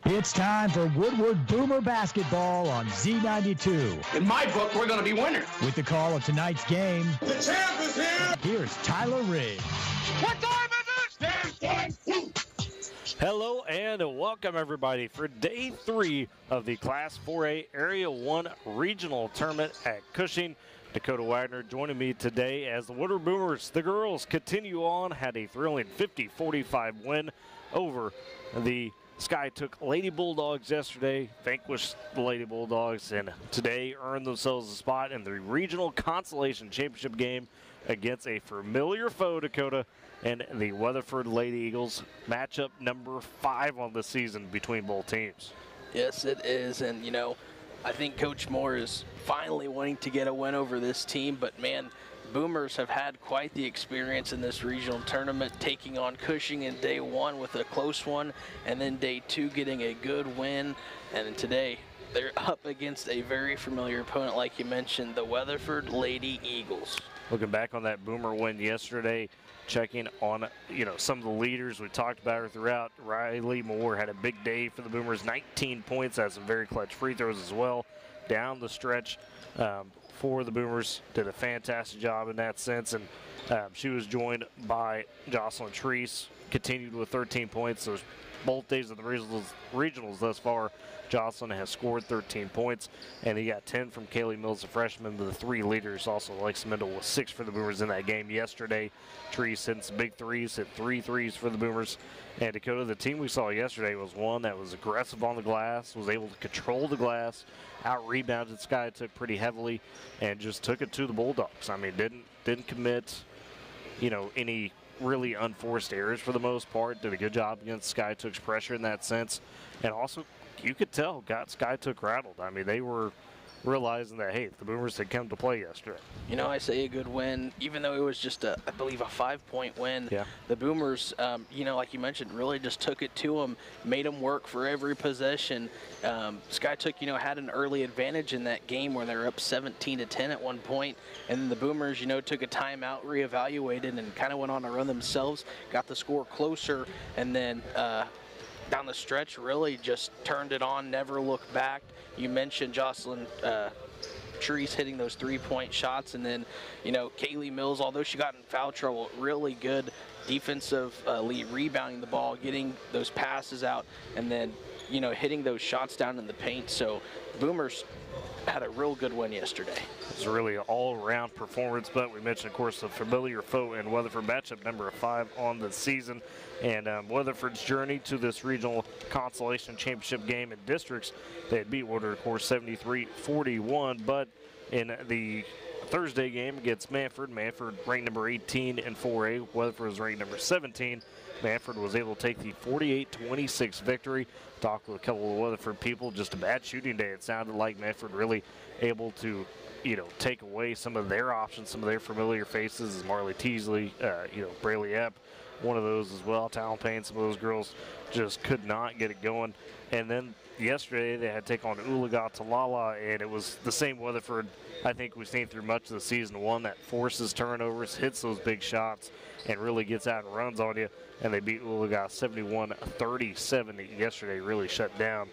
It's time for Woodward Boomer Basketball on Z92. In my book, we're going to be winners. With the call of tonight's game, the champ is here! Here's Tyler Riggs. What time is it? Hello and welcome everybody for day 3 of the Class 4A Area 1 Regional Tournament at Cushing. Dakota Wagner joining me today as the Woodward Boomers, the girls, continue on, had a thrilling 50-45 win over the Sky-Took Lady Bulldogs yesterday, vanquished the Lady Bulldogs, and today earned themselves a spot in the Regional Consolation Championship game against a familiar foe, Dakota, and the Weatherford Lady Eagles. Matchup number 5 on the season between both teams. Yes, it is, and you know, I think Coach Moore is finally wanting to get a win over this team, but man, Boomers have had quite the experience in this regional tournament, taking on Cushing in day 1 with a close one, and then day 2 getting a good win. And then today, they're up against a very familiar opponent, like you mentioned, the Weatherford Lady Eagles. Looking back on that Boomer win yesterday, checking on, some of the leaders we talked about her throughout. Riley Moore had a big day for the Boomers, 19 points, had some very clutch free throws as well down the stretch. For the Boomers, did a fantastic job in that sense, and she was joined by Jocelyn Treese, continued with 13 points. Those both days of the regionals thus far, Jocelyn has scored 13 points, and he got 10 from Kaylee Mills, the freshman. The 3 leaders also, Alexa Mendel, with 6 for the Boomers in that game yesterday. Treese hit some big threes, hit 3 threes for the Boomers. And Dakota, the team we saw yesterday was one that was aggressive on the glass, was able to control the glass, out-rebounded Sky-Took pretty heavily, and just took it to the Bulldogs. I mean, didn't commit, any really unforced errors for the most part. Did a good job against Sky-Took's pressure in that sense. And also, you could tell, got Sky-Took rattled. I mean, they were realizing that, hey, the Boomers had come to play yesterday. I say a good win, even though it was just I believe a 5-point win. Yeah. The Boomers, like you mentioned, really just took it to them, made them work for every possession. Sky-Took, had an early advantage in that game where they were up 17-10 at one point, and then the Boomers, took a timeout, reevaluated, and kind of went on a run themselves, got the score closer, and then down the stretch really just turned it on, never looked back. You mentioned Jocelyn Treese hitting those 3-point shots, and then, Kaylee Mills, although she got in foul trouble, really good defensive rebounding the ball, getting those passes out, and then, hitting those shots down in the paint. So Boomers had a real good win yesterday. It was really an all-around performance, but we mentioned, of course, the familiar foe in Weatherford, matchup number 5 on the season. And Weatherford's journey to this regional consolation championship game in districts, they had beat Woodward, of course, 73-41, but in the Thursday game against Manford ranked number 18 in 4A. Weatherford was ranked number 17. Manford was able to take the 48-26 victory. Talked with a couple of Weatherford people, just a bad shooting day. It sounded like Manford really able to, take away some of their options, some of their familiar faces, as Marley Teasley, Braley Epp, one of those as well. Talon Payne, some of those girls just could not get it going. And then yesterday they had to take on Ulaga Talala, and it was the same Weatherford I think we've seen through much of the season, one that forces turnovers, hits those big shots, and really gets out and runs on you. And they beat Ulaga 71-37 yesterday, really shut down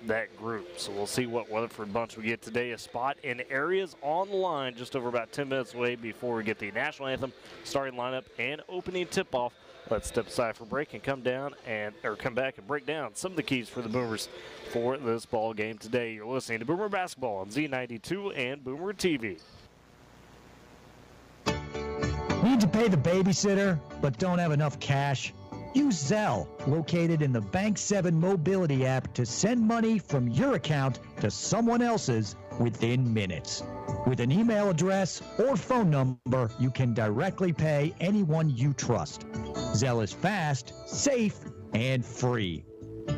that group. So we'll see what Weatherford bunch we get today. A spot in areas on the line just over about 10 minutes away before we get the national anthem, starting lineup, and opening tip-off. Let's step aside for break and come back and break down some of the keys for the Boomers for this ball game today. You're listening to Boomer Basketball on Z92 and Boomer TV. Need to pay the babysitter, but don't have enough cash? Use Zelle, located in the Bank 7 mobility app, to send money from your account to someone else's within minutes. With an email address or phone number, you can directly pay anyone you trust. Zelle is fast, safe, and free.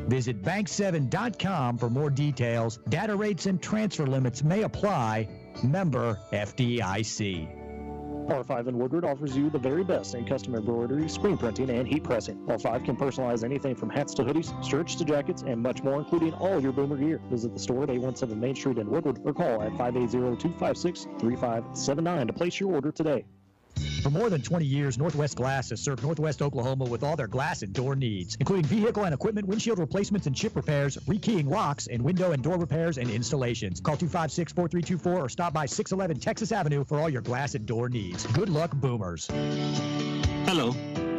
Visit bank7.com for more details. Data rates and transfer limits may apply. Member FDIC. R5 in Woodward offers you the very best in custom embroidery, screen printing, and heat pressing. R5 can personalize anything from hats to hoodies, shirts to jackets, and much more, including all your Boomer gear. Visit the store at 817 Main Street in Woodward or call at 580-256-3579 to place your order today. For more than 20 years, Northwest Glass has served Northwest Oklahoma with all their glass and door needs, including vehicle and equipment, windshield replacements and chip repairs, rekeying locks, and window and door repairs and installations. Call 256-4324 or stop by 611 Texas Avenue for all your glass and door needs. Good luck, Boomers. Hello,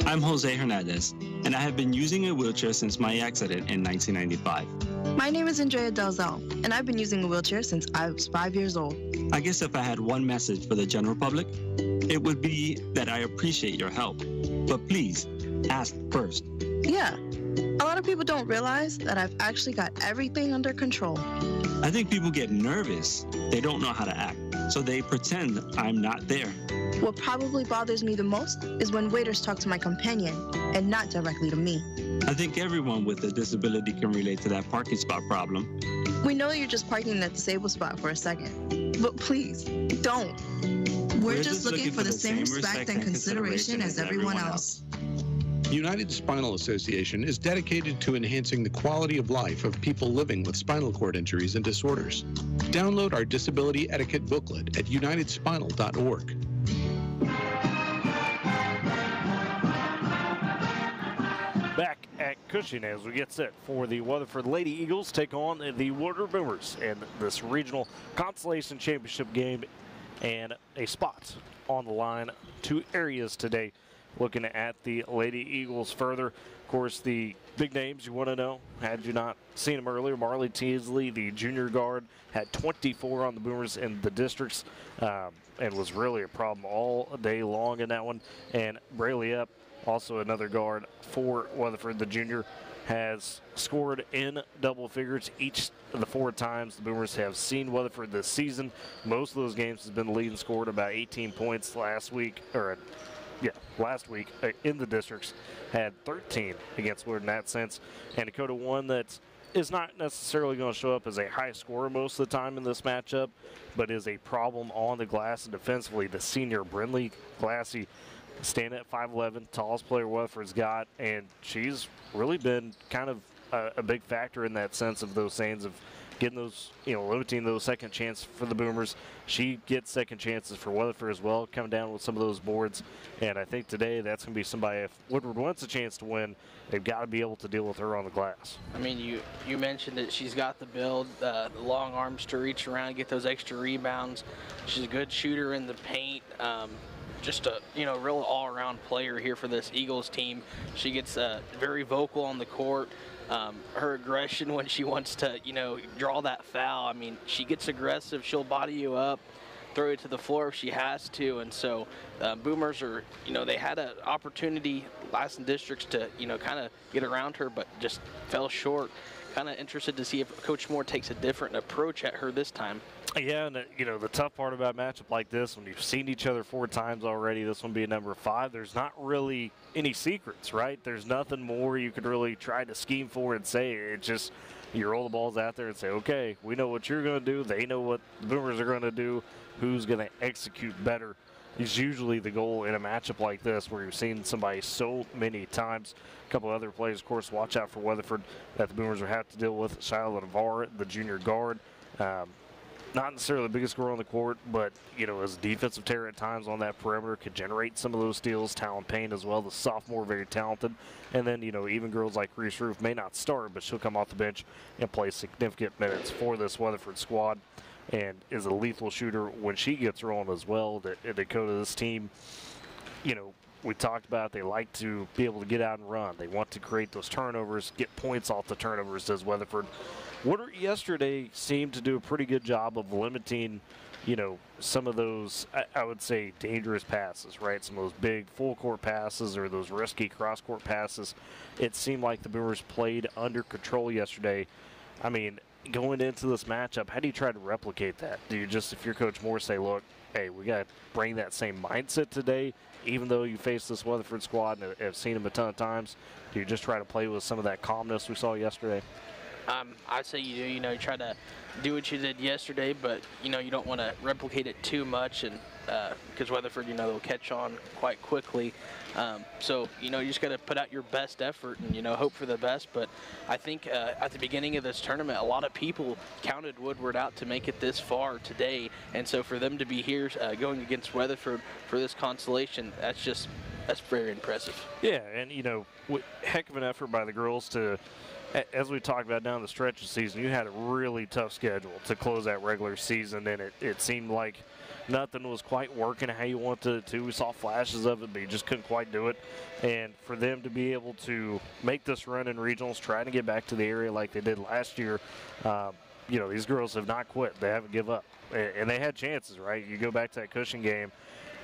I'm Jose Hernandez, and I have been using a wheelchair since my accident in 1995. My name is Andrea Delzell, and I've been using a wheelchair since I was 5 years old. I guess if I had one message for the general public, it would be that I appreciate your help. But please, ask first. Yeah, a lot of people don't realize that I've actually got everything under control. I think people get nervous. They don't know how to act, so they pretend I'm not there. What probably bothers me the most is when waiters talk to my companion and not directly to me. I think everyone with a disability can relate to that parking spot problem. We know you're just parking in that disabled spot for a second, but please, don't. We're just looking for the same respect and consideration as everyone else. United Spinal Association is dedicated to enhancing the quality of life of people living with spinal cord injuries and disorders. Download our disability etiquette booklet at unitedspinal.org. Back at Cushing as we get set for the Weatherford Lady Eagles take on the Woodward Boomers in this regional consolation championship game, and a spot on the line. Two areas today. Looking at the Lady Eagles further, of course, the big names you want to know, had you not seen them earlier, Marley Teasley, the junior guard, had 24 on the Boomers in the districts and was really a problem all day long in that one. And Brayley Epp, also another guard for Weatherford, the junior, has scored in double figures each of the 4 times the Boomers have seen Weatherford this season. Most of those games has been the leading scored about 18 points last week in the districts, had 13 against Woodward in that sense. And Dakota, one that is not necessarily going to show up as a high scorer most of the time in this matchup, but is a problem on the glass and defensively. The senior Brindley Glassy, standing at 5'11", tallest player Weatherford's got, and she's really been kind of a big factor in that sense of those sayings of getting those, limiting those second chances for the Boomers. She gets second chances for Weatherford as well, coming down with some of those boards. And I think today that's going to be somebody, if Woodward wants a chance to win, they've got to be able to deal with her on the glass. I mean, you mentioned that she's got the build, the long arms to reach around and get those extra rebounds. She's a good shooter in the paint. Just a real all-around player here for this Eagles team. She gets very vocal on the court. Her aggression when she wants to, draw that foul. I mean, she gets aggressive. She'll body you up, throw you to the floor if she has to. And so Boomers are, they had an opportunity last in districts to, kind of get around her, but just fell short. Kind of interested to see if Coach Moore takes a different approach at her this time. Yeah, and the tough part about a matchup like this, when you've seen each other 4 times already, this one being number 5, there's not really any secrets, right? There's nothing more you could really try to scheme for and say. It's just you roll the balls out there and say, okay, we know what you're going to do. They know what the Boomers are going to do. Who's going to execute better is usually the goal in a matchup like this, where you've seen somebody so many times. A couple other players, of course, watch out for Weatherford that the Boomers will have to deal with. Shiloh Navarre, the junior guard. Not necessarily the biggest scorer on the court, but, as a defensive terror at times on that perimeter, could generate some of those steals. Talon Payne as well, the sophomore, very talented. And then, even girls like Reese Roof may not start, but she'll come off the bench and play significant minutes for this Weatherford squad and is a lethal shooter when she gets rolling as well. Dakota, this team, we talked about they like to be able to get out and run. They want to create those turnovers, get points off the turnovers, does Weatherford. Woodward yesterday seemed to do a pretty good job of limiting, some of those, I would say, dangerous passes, right? Some of those big full-court passes or those risky cross-court passes. It seemed like the Boomers played under control yesterday. I mean, going into this matchup, how do you try to replicate that? Do you just, if you're Coach Moore, say, look, hey, we got to bring that same mindset today, even though you face this Weatherford squad and have seen them a ton of times? Do you just try to play with some of that calmness we saw yesterday? I'd say you do. You try to do what you did yesterday, but you don't want to replicate it too much, and because Weatherford, they'll catch on quite quickly. So you just got to put out your best effort and hope for the best. But I think at the beginning of this tournament, a lot of people counted Woodward out to make it this far today, and so for them to be here going against Weatherford for this consolation, that's very impressive. Yeah, and heck of an effort by the girls to. As we talked about down the stretch of the season, you had a really tough schedule to close that regular season, and it seemed like nothing was quite working how you wanted it to. We saw flashes of it, but you just couldn't quite do it. And for them to be able to make this run in regionals, trying to get back to the area like they did last year, these girls have not quit. They haven't given up. And they had chances, right? You go back to that Cushing game,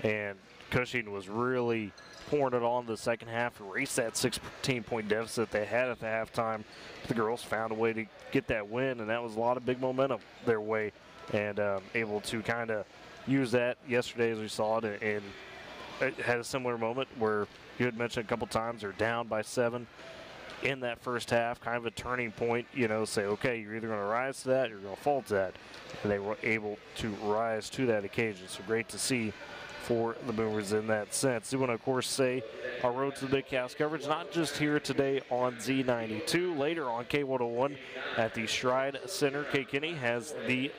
and Cushing was really pouring it on the second half, erased that 16-point deficit they had at the halftime. The girls found a way to get that win, and that was a lot of big momentum their way, and able to kind of use that yesterday as we saw it, and it had a similar moment where you had mentioned a couple times they're down by 7 in that first half, kind of a turning point, say, okay, you're either going to rise to that or you're going to fall to that, and they were able to rise to that occasion. So great to see for the Boomers in that sense. We want to, of course, say our Road to the Big House coverage, not just here today on Z92, later on K101 at the Stride Center. Kay Kinney has the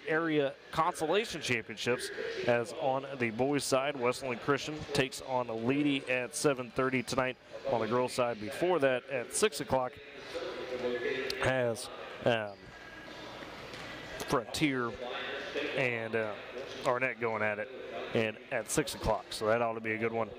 area consolation championships, as on the boys side, Westland Christian takes on Leedy at 7:30 tonight. On the girls side before that at 6 o'clock has Frontier and Arnett going at it, and at 6 o'clock, so that ought to be a good one.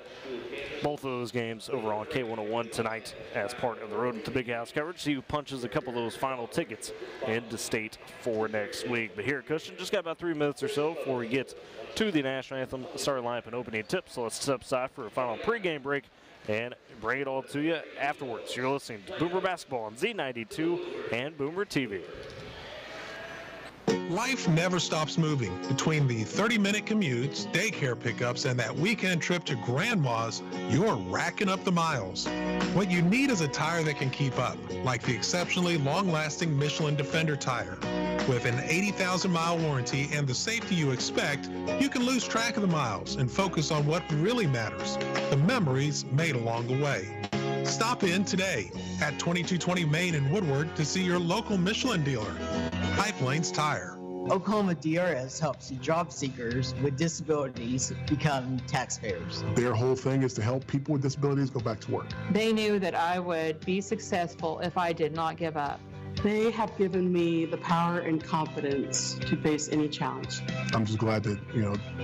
Both of those games over on K101 tonight as part of the Road to Big House coverage. See who punches a couple of those final tickets into state for next week. But here at Cushing, just got about 3 minutes or so before we get to the national anthem, starting lineup, and opening tips. So let's step aside for a final pregame break and bring it all to you afterwards. You're listening to Boomer Basketball on Z92 and Boomer TV. Life never stops moving. Between the 30-minute commutes, daycare pickups, and that weekend trip to Grandma's, you're racking up the miles. What you need is a tire that can keep up, like the exceptionally long-lasting Michelin Defender tire. With an 80,000-mile warranty and the safety you expect, you can lose track of the miles and focus on what really matters, the memories made along the way. Stop in today at 2220 Main in Woodward to see your local Michelin dealer. Pipe Lanes Tire. Oklahoma DRS helps job seekers with disabilities become taxpayers. Their whole thing is to help people with disabilities go back to work. They knew that I would be successful if I did not give up. They have given me the power and confidence to face any challenge. I'm just glad that,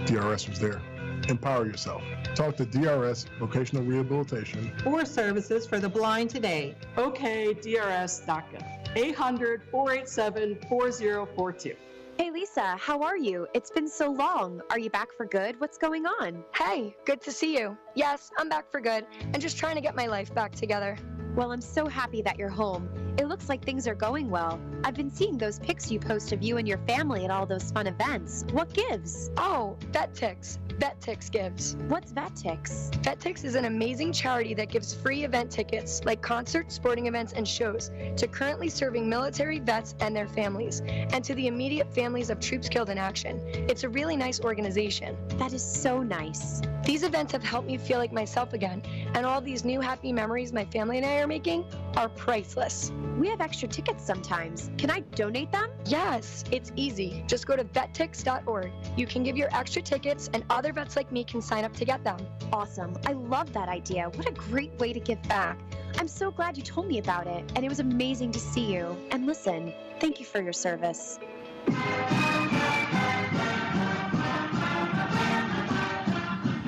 DRS was there. Empower yourself. Talk to DRS Vocational Rehabilitation or Services for the Blind today. OKDRS.gov. 800-487-4042. Hey Lisa, how are you? It's been so long. Are you back for good? What's going on? Hey, good to see you. Yes, I'm back for good and just trying to get my life back together. Well, I'm so happy that you're home. It looks like things are going well. I've been seeing those pics you post of you and your family at all those fun events. What gives? Oh, VetTix. VetTix gives. What's VetTix? VetTix is an amazing charity that gives free event tickets, like concerts, sporting events, and shows, to currently serving military vets and their families, and to the immediate families of troops killed in action. It's a really nice organization. That is so nice. These events have helped me feel like myself again, and all these new happy memories my family and I are making are priceless. We have extra tickets sometimes. Can I donate them? Yes, it's easy. Just go to vettix.org. You can give your extra tickets, and other vets like me can sign up to get them. Awesome. I love that idea. What a great way to give back. I'm so glad you told me about it, and it was amazing to see you. And listen, thank you for your service.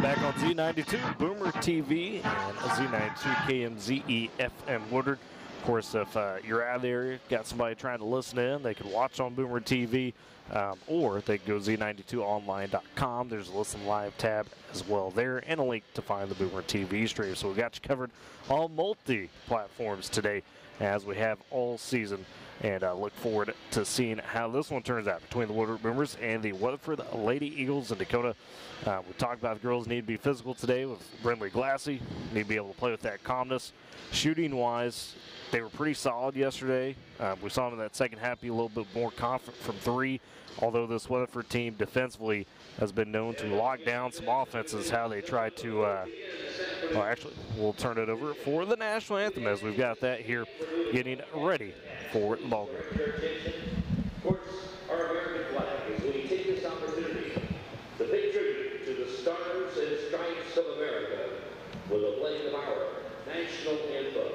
Back on Z92, Boomer TV, and Z92 KMZE FM Woodward. Of course, if you're out of the area, got somebody trying to listen in, they can watch on Boomer TV, or they can go Z92online.com. There's a Listen Live tab as well there, and a link to find the Boomer TV stream. So we got you covered on multi-platforms today, as we have all season. And look forward to seeing how this one turns out between the Woodward Boomers and the Weatherford Lady Eagles in Dakota. We talked about the girls need to be physical today with Brindley Glassy, need to be able to play with that calmness. Shooting-wise, They were pretty solid yesterday. We saw them in that second half be a little bit more confident from three, although this Weatherford team defensively has been known to lock down some offenses, how they try to, well, actually, we'll turn it over for the national anthem as we've got that here getting ready for the ball game. Our American flag as we take this opportunity to pay tribute to the Stars and Stripes of America with a playing of our national anthem.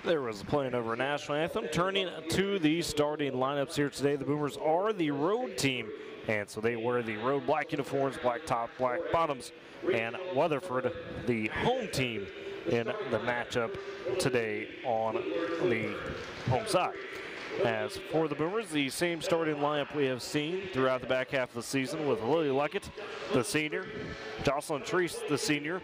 There was a playing over a national anthem. Turning to the starting lineups here today, the Boomers are the road team, and so they wear the road black uniforms, black top, black bottoms, and Weatherford, the home team in the matchup today on the home side. As for the Boomers, the same starting lineup we have seen throughout the back half of the season with Lily Luckett, the senior, Jocelyn Treese, the senior,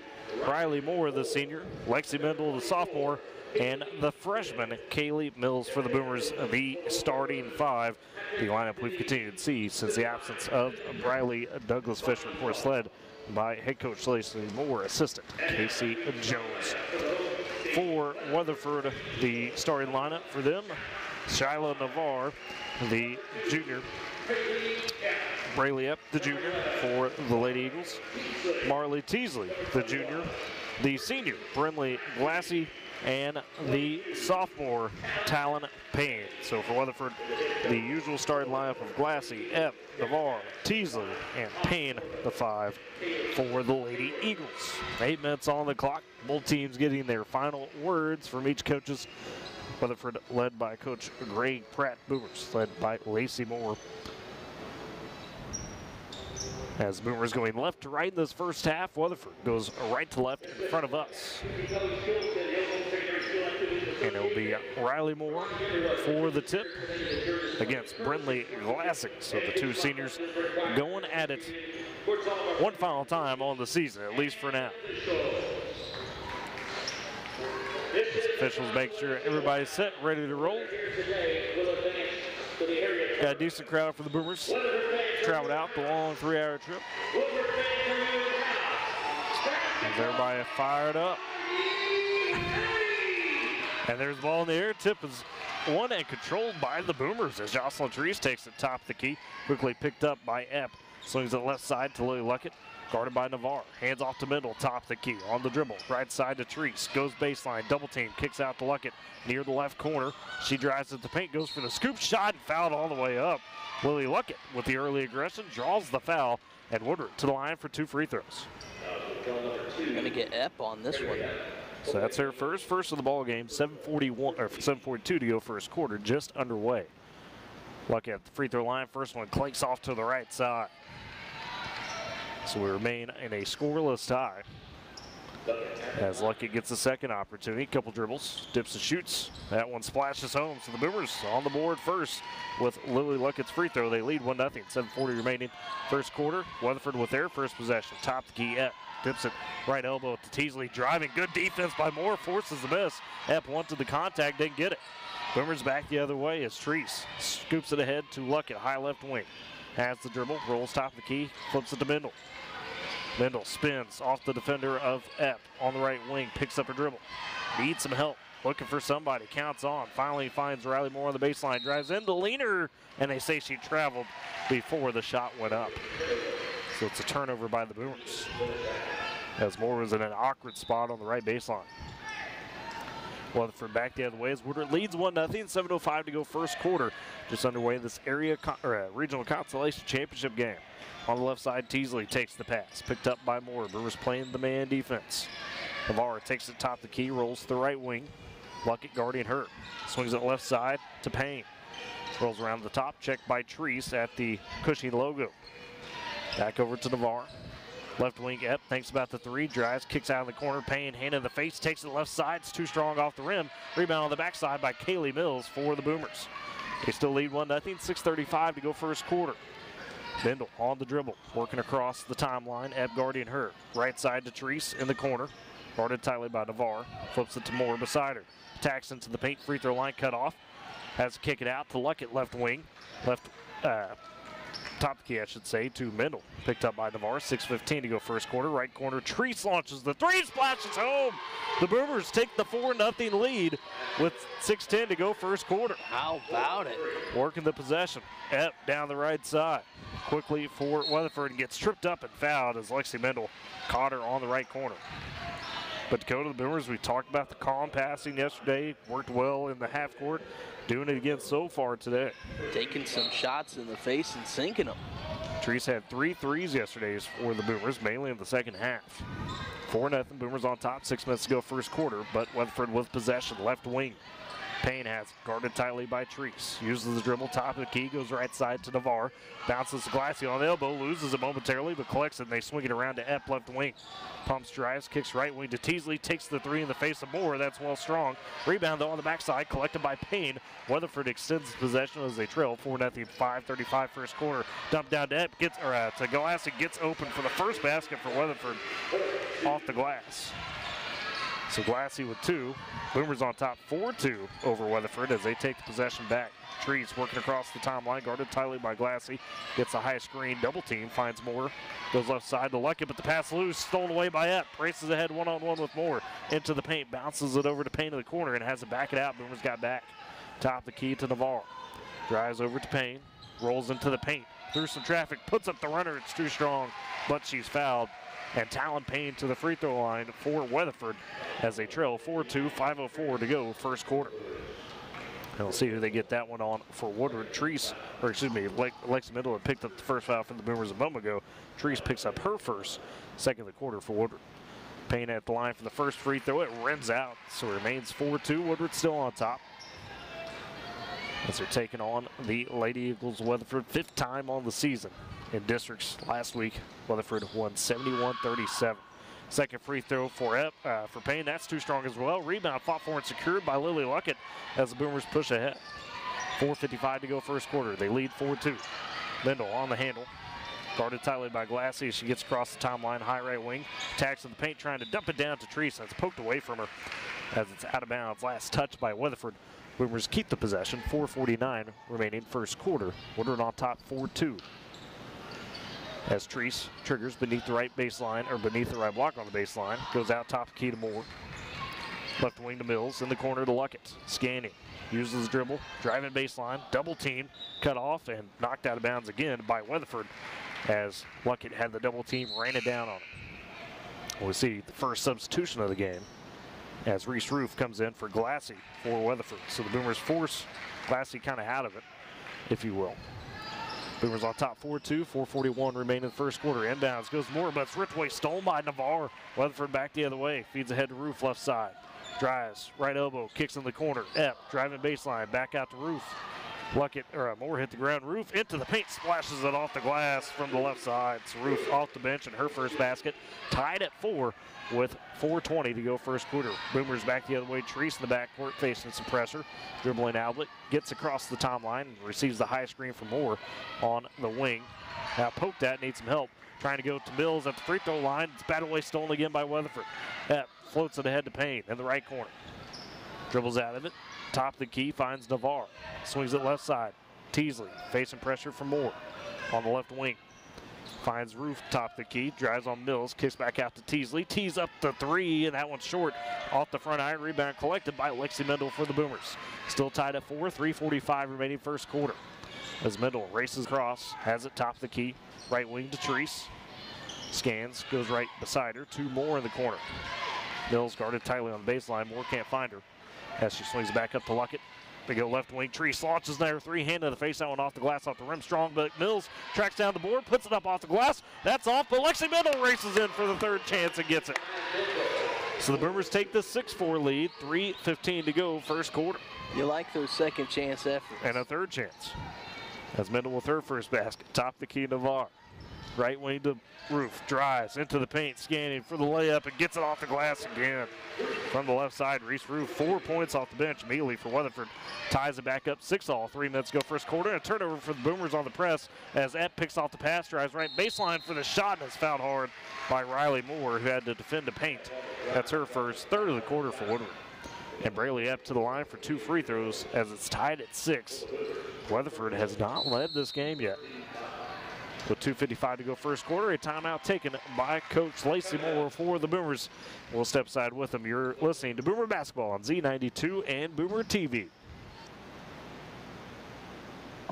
Riley Moore, the senior, Lexi Mendel, the sophomore, and the freshman, Kaylee Mills for the Boomers, the starting five. The lineup we've continued to see since the absence of Briley Douglas Fisher, of course, led by head coach Lacey Moore, assistant Casey Jones. For Weatherford, the starting lineup for them, Shiloh Navarre, the junior, Brayley Epp, the junior, for the Lady Eagles, Marley Teasley, the junior, the senior, Brinley Glassy, and the sophomore, Talon Payne. So for Weatherford, the usual starting lineup of Glassy, Epp, Navarre, Teasley, and Payne, the five for the Lady Eagles. 8 minutes on the clock. Both teams getting their final words from each coaches. Weatherford led by Coach Greg Pratt, Boomers led by Lacey Moore. As Boomers going left to right in this first half, Weatherford goes right to left in front of us. And it will be Riley Moore for the tip against Brinley Glassing. So the two seniors going at it one final time on the season, at least for now. As officials make sure everybody's set, ready to roll. Got a decent crowd for the Boomers. Traveled out the long 3-hour trip. As everybody fired up. And there's the ball in the air. Tip is won and controlled by the Boomers as Jocelyn Treese takes it top of the key. Quickly picked up by Epp. Swings it left side to Lily Luckett. Guarded by Navarre. Hands off to Mendel, top of the key. On the dribble, right side to Treese. Goes baseline, double team, kicks out to Luckett near the left corner. She drives at the paint, goes for the scoop shot and fouled all the way up. Lily Luckett with the early aggression, draws the foul, and Woodward to the line for 2 free throws. Going to get Epp on this one. So that's her first of the ball game. 7:42 to go first quarter, just underway. Luckett at the free throw line. First one clanks off to the right side. So we remain in a scoreless tie. As Luckett gets a second opportunity, couple dribbles, dips and shoots. That one splashes home. So the Boomers on the board first with Lily Luckett's free throw. They lead 1-0. 7:40 remaining first quarter. Weatherford with their first possession. Top the key. Epp dips it right elbow to Teasley. Driving. Good defense by Moore. Forces the miss. Epp wanted the contact. Didn't get it. Boomers back the other way as Treese scoops it ahead to Luckett. High left wing. Has the dribble. Rolls top of the key. Flips it to Mendel. Mendel spins off the defender of Epp on the right wing, picks up a dribble. Needs some help. looking for somebody, counts on, finally finds Riley Moore on the baseline, drives into Leaner, and they say she traveled before the shot went up. So it's a turnover by the Boomers, as Moore was in an awkward spot on the right baseline. Weatherford back the other way as Woodward leads 1-0, 7:05 to go first quarter. Just underway in this regional consolation championship game. On the left side, Teasley takes the pass, picked up by Moore. Boomers playing the man defense. Navarre takes it top the key, rolls to the right wing. Luckett guarding her. Swings it left side to Payne. Rolls around the top, checked by Treese at the Cushing logo. Back over to Navarre. Left wing, Epp thinks about the three, drives, kicks out in the corner. Payne, hand in the face, takes it left side. It's too strong off the rim. Rebound on the backside by Kaylee Mills for the Boomers. They still lead 1-0, 6:35 to go first quarter. Bindle on the dribble, working across the timeline. Epp guarding her. Right side to Treese in the corner. Guarded tightly by Navarre. Flips it to Moore beside her. Attacks into the paint, free throw line cut off. Has to kick it out to Luckett, left wing. Top of the key, I should say, to Mendel. Picked up by Navarre, 6:15 to go first quarter. Right corner, Treese launches the three, splashes home. The Boomers take the 4-0 lead with 6:10 to go first quarter. How about it? Working the possession. Epp down the right side. Quickly for Weatherford, and gets tripped up and fouled as Lexi Mendel caught her on the right corner. But to go to the Boomers, we talked about the calm passing yesterday. Worked well in the half court. Doing it again so far today. Taking some shots in the face and sinking them. Treese had 3 threes yesterday for the Boomers, mainly in the second half. 4-0, Boomers on top, 6 minutes to go first quarter, but Weatherford with possession, left wing. Payne has it, guarded tightly by Treese. Uses the dribble, top of the key, goes right side to Navarre. Bounces to Glassy on the elbow, loses it momentarily, but collects it, and they swing it around to Epp, left wing. Pumps, drives, kicks right wing to Teasley, takes the three in the face of Moore. That's well strong. Rebound, though, on the backside, collected by Payne. Weatherford extends possession as they trail 4-0, 5:35 first quarter. Dump down to Epp, to Glassy, gets open for the first basket for Weatherford off the glass. So Glassy with 2. Boomers on top 4-2 over Weatherford as they take the possession back. Treese working across the timeline, guarded tightly by Glassy. Gets a high screen, double team, finds Moore. Goes left side to Luckett, but the pass loose, stolen away by Epp. Races ahead one-on-one with Moore. Into the paint, bounces it over to Payne in the corner and has to back it out. Boomers got back. Top the key to Navarre. Drives over to Payne, rolls into the paint. Through some traffic, puts up the runner. It's too strong, but she's fouled. And Talon Payne to the free throw line for Weatherford as they trail 4-2, 5:04 to go first quarter. And we'll see who they get that one on for Woodward. Treese, or excuse me, Lexi Mendel had picked up the first foul from the Boomers a moment ago. Treese picks up her first, second of the quarter for Woodward. Payne at the line for the first free throw. It rims out, so it remains 4-2. Woodward still on top. As they're taking on the Lady Eagles Weatherford, 5th time on the season. In districts last week, Weatherford won 71-37. Second free throw for Payne. That's too strong as well. Rebound fought for and secured by Lily Luckett as the Boomers push ahead. 4:55 to go first quarter. They lead 4-2. Mendel on the handle. Guarded tightly by Glassy as she gets across the timeline. High right wing. Attacks in the paint, trying to dump it down to Treese. That's poked away from her as it's out of bounds. Last touch by Weatherford. Boomers keep the possession. 4:49 remaining first quarter. Woodward on top 4-2. As Treese triggers beneath the right baseline, or beneath the right block on the baseline. Goes out top key to Moore. Left wing to Mills, in the corner to Luckett. Scanning, uses the dribble, driving baseline, double team, cut off, and knocked out of bounds again by Weatherford as Luckett had the double team, ran it down on him. We'll see the first substitution of the game as Reese Roof comes in for Glassy for Weatherford. So the Boomers force Glassy kind of out of it, if you will. Boomers on top 4-2, 4:41 remaining in the first quarter. Inbounds goes Moore, but it's ripped away, stolen by Navarre. Weatherford back the other way, feeds ahead to Roof, left side. Drives, right elbow, kicks in the corner. Epp, driving baseline, back out to Roof. Moore hit the ground. Roof into the paint, splashes it off the glass from the left side. So Roof off the bench and her first basket. Tied at 4 with 4:20 to go first quarter. Boomers back the other way. Treese in the backcourt facing some pressure. Dribbling outlet, gets across the timeline and receives the high screen from Moore on the wing. Now poked at, needs some help. Trying to go to Mills at the free throw line. It's batted away, stolen again by Weatherford. Floats it ahead to Payne in the right corner. Dribbles out of it. Top of the key, finds Navarre. Swings it left side. Teasley facing pressure from Moore on the left wing. Finds Roof top the key, drives on Mills, kicks back out to Teasley. Tees up the three, and that one's short off the front iron. Rebound collected by Lexi Mendel for the Boomers. Still tied at 4, 3:45 remaining first quarter. As Mendel races across, has it top the key, right wing to Treese. Scans, goes right beside her, 2 more in the corner. Mills guarded tightly on the baseline, Moore can't find her. As she swings back up to Luckett. They go left wing. Treese launches there. 3-hand to the face. That one off the glass, off the rim. Strong, but Mills tracks down the board, puts it up off the glass. That's off, but Lexi Mendel races in for the third chance and gets it. So the Boomers take the 6-4 lead. 3:15 to go, first quarter. You like those second chance efforts. And a third chance. As Mendel with her first basket. Top the key, Navarre. Right wing to Roof. Drives into the paint, scanning for the layup, and gets it off the glass again. From the left side, Reese Roof, 4 points off the bench immediately for Weatherford. Ties it back up 6-all. 3 minutes go first quarter. And a turnover for the Boomers on the press as Epp picks off the pass, drives right baseline for the shot, and is fouled hard by Riley Moore, who had to defend the paint. That's her first, third of the quarter for Woodward. And Braley Epp to the line for 2 free throws as it's tied at 6. Weatherford has not led this game yet. With 2:55 to go first quarter, a timeout taken by Coach Lacey Moore for the Boomers. We'll step aside with them. You're listening to Boomer Basketball on Z92 and Boomer TV.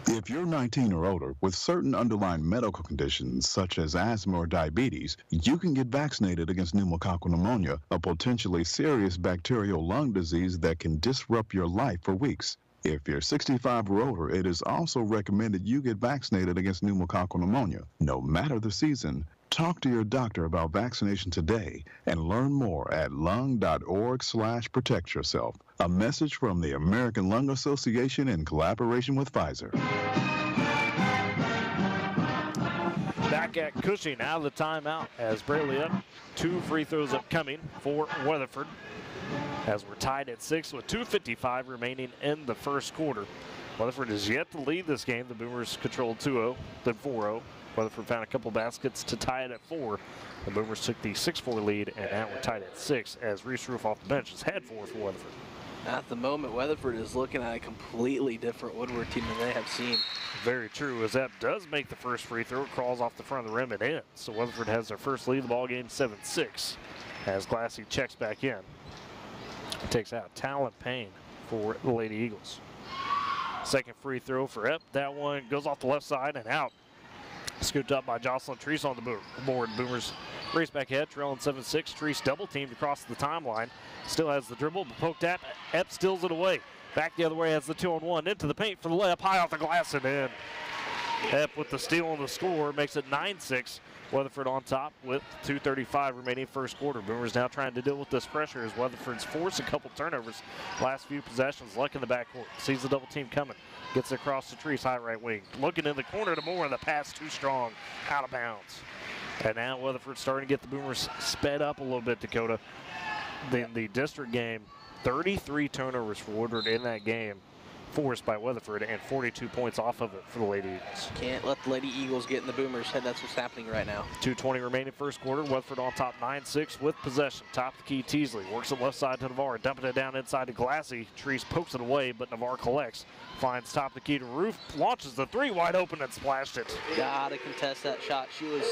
If you're 19 or older with certain underlying medical conditions such as asthma or diabetes, you can get vaccinated against pneumococcal pneumonia, a potentially serious bacterial lung disease that can disrupt your life for weeks. If you're 65 or older, it is also recommended you get vaccinated against pneumococcal pneumonia. No matter the season, talk to your doctor about vaccination today and learn more at lung.org/protect yourself. A message from the American Lung Association in collaboration with Pfizer. Back at Cushing, out of the timeout as Braley up. 2 free throws upcoming for Weatherford. As we're tied at 6 with 2:55 remaining in the first quarter. Weatherford is yet to lead this game. The Boomers controlled 2-0, then 4-0. Weatherford found a couple baskets to tie it at 4. The Boomers took the 6-4 lead, and now we're tied at 6 as Reese Roof off the bench has had 4 for Weatherford. At the moment, Weatherford is looking at a completely different Woodward team than they have seen. Very true, as Epp does make the first free throw. It crawls off the front of the rim and in. So Weatherford has their first lead of the ball game, 7-6, as Glassy checks back in. Takes out Talon Payne for the Lady Eagles. Second free throw for Epp. That one goes off the left side and out. Scooped up by Jocelyn Treese on the board. Boomers race back ahead, trailing 7-6. Treese double teamed across the timeline. Still has the dribble, but poked at. Epp steals it away. Back the other way, has the 2-on-1. Into the paint for the layup, high off the glass and in. Epp with the steal on the score makes it 9-6. Weatherford on top with 2:35 remaining first quarter. Boomers now trying to deal with this pressure as Weatherford's forced a couple turnovers last few possessions. Luck in the backcourt. Sees the double team coming. Gets it across the Treese, high right wing. Looking in the corner to Moore. The pass too strong. Out of bounds. And now Weatherford starting to get the Boomers sped up a little bit, Dakota. In the district game, 33 turnovers for Woodward in that game. Forced by Weatherford and 42 points off of it for the Lady Eagles. Can't let the Lady Eagles get in the Boomers' head. That's what's happening right now. 2:20 remaining first quarter. Weatherford on top 9-6 with possession. Top the key, Teasley. Works it left side to Navarre. Dumping it down inside to Glassy. Treese pokes it away, but Navarre collects. Finds top the key to Roof. Launches the 3 wide open and splashed it. Gotta contest that shot. She was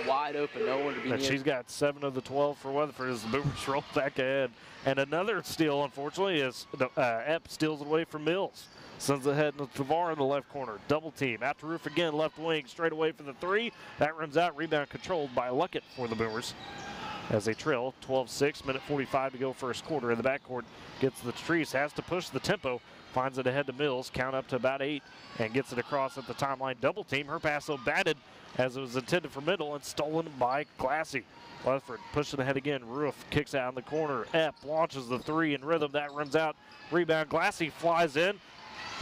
wide open. No one to be and near. She's got 7 of the 12 for Weatherford as the Boomers roll back ahead. And another steal, unfortunately, is Epp steals it away from Mills. Sends it ahead to Navarre in the left corner. Double team. Out to Roof again. Left wing. Straight away for the 3. That rims out. Rebound controlled by Luckett for the Boomers. As they trail 12-6. Minute 45 to go first quarter. In the backcourt. Gets the Treese. Has to push the tempo. Finds it ahead to Mills. Count up to about 8. And gets it across at the timeline. Double team. Her pass so batted as it was intended for middle and stolen by Glassy. Weatherford pushing ahead again. Roof kicks out in the corner. Epp launches the 3 in rhythm. That runs out. Rebound. Glassy flies in.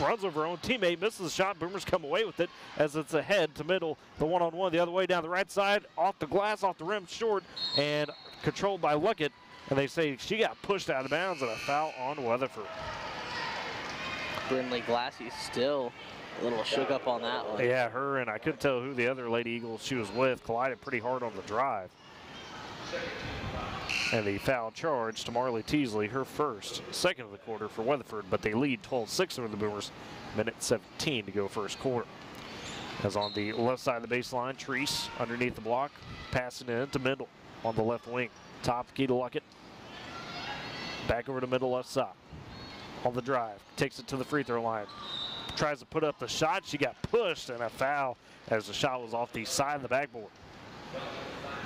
Runs over her own teammate, misses the shot. Boomers come away with it as it's ahead to middle. The 1-on-1 the other way down the right side, off the glass, off the rim, short, and controlled by Luckett. And they say she got pushed out of bounds and a foul on Weatherford. Brindley Glassy still a little shook up on that one. Yeah, her and I couldn't tell who the other Lady Eagles she was with collided pretty hard on the drive. And the foul charge to Marley Teasley, her first, second of the quarter for Weatherford, but they lead 12-6 over the Boomers. Minute 17 to go first quarter. As on the left side of the baseline, Treese underneath the block, passing in to Mendel on the left wing. Top key to Luckett. Back over to middle left side. On the drive, takes it to the free throw line. Tries to put up the shot. She got pushed and a foul as the shot was off the side of the backboard.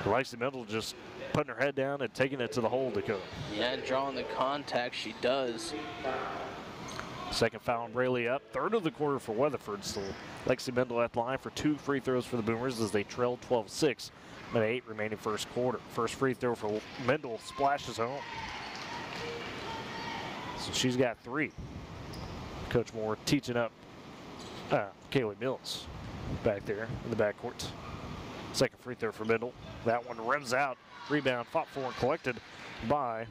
Lacey Mendel just putting her head down and taking it to the hole, Dakota. Yeah, drawing the contact, she does. Second foul on Braley up. Third of the quarter for Weatherford. So Lexi Mendel at the line for 2 free throws for the Boomers as they trail 12-6. Minute 8 remaining first quarter. First free throw for Mendel splashes home. So she's got 3. Coach Moore teaching up Kaylee Mills back there in the backcourt. Second free throw for Mendel. That one rims out. Rebound fought for and collected by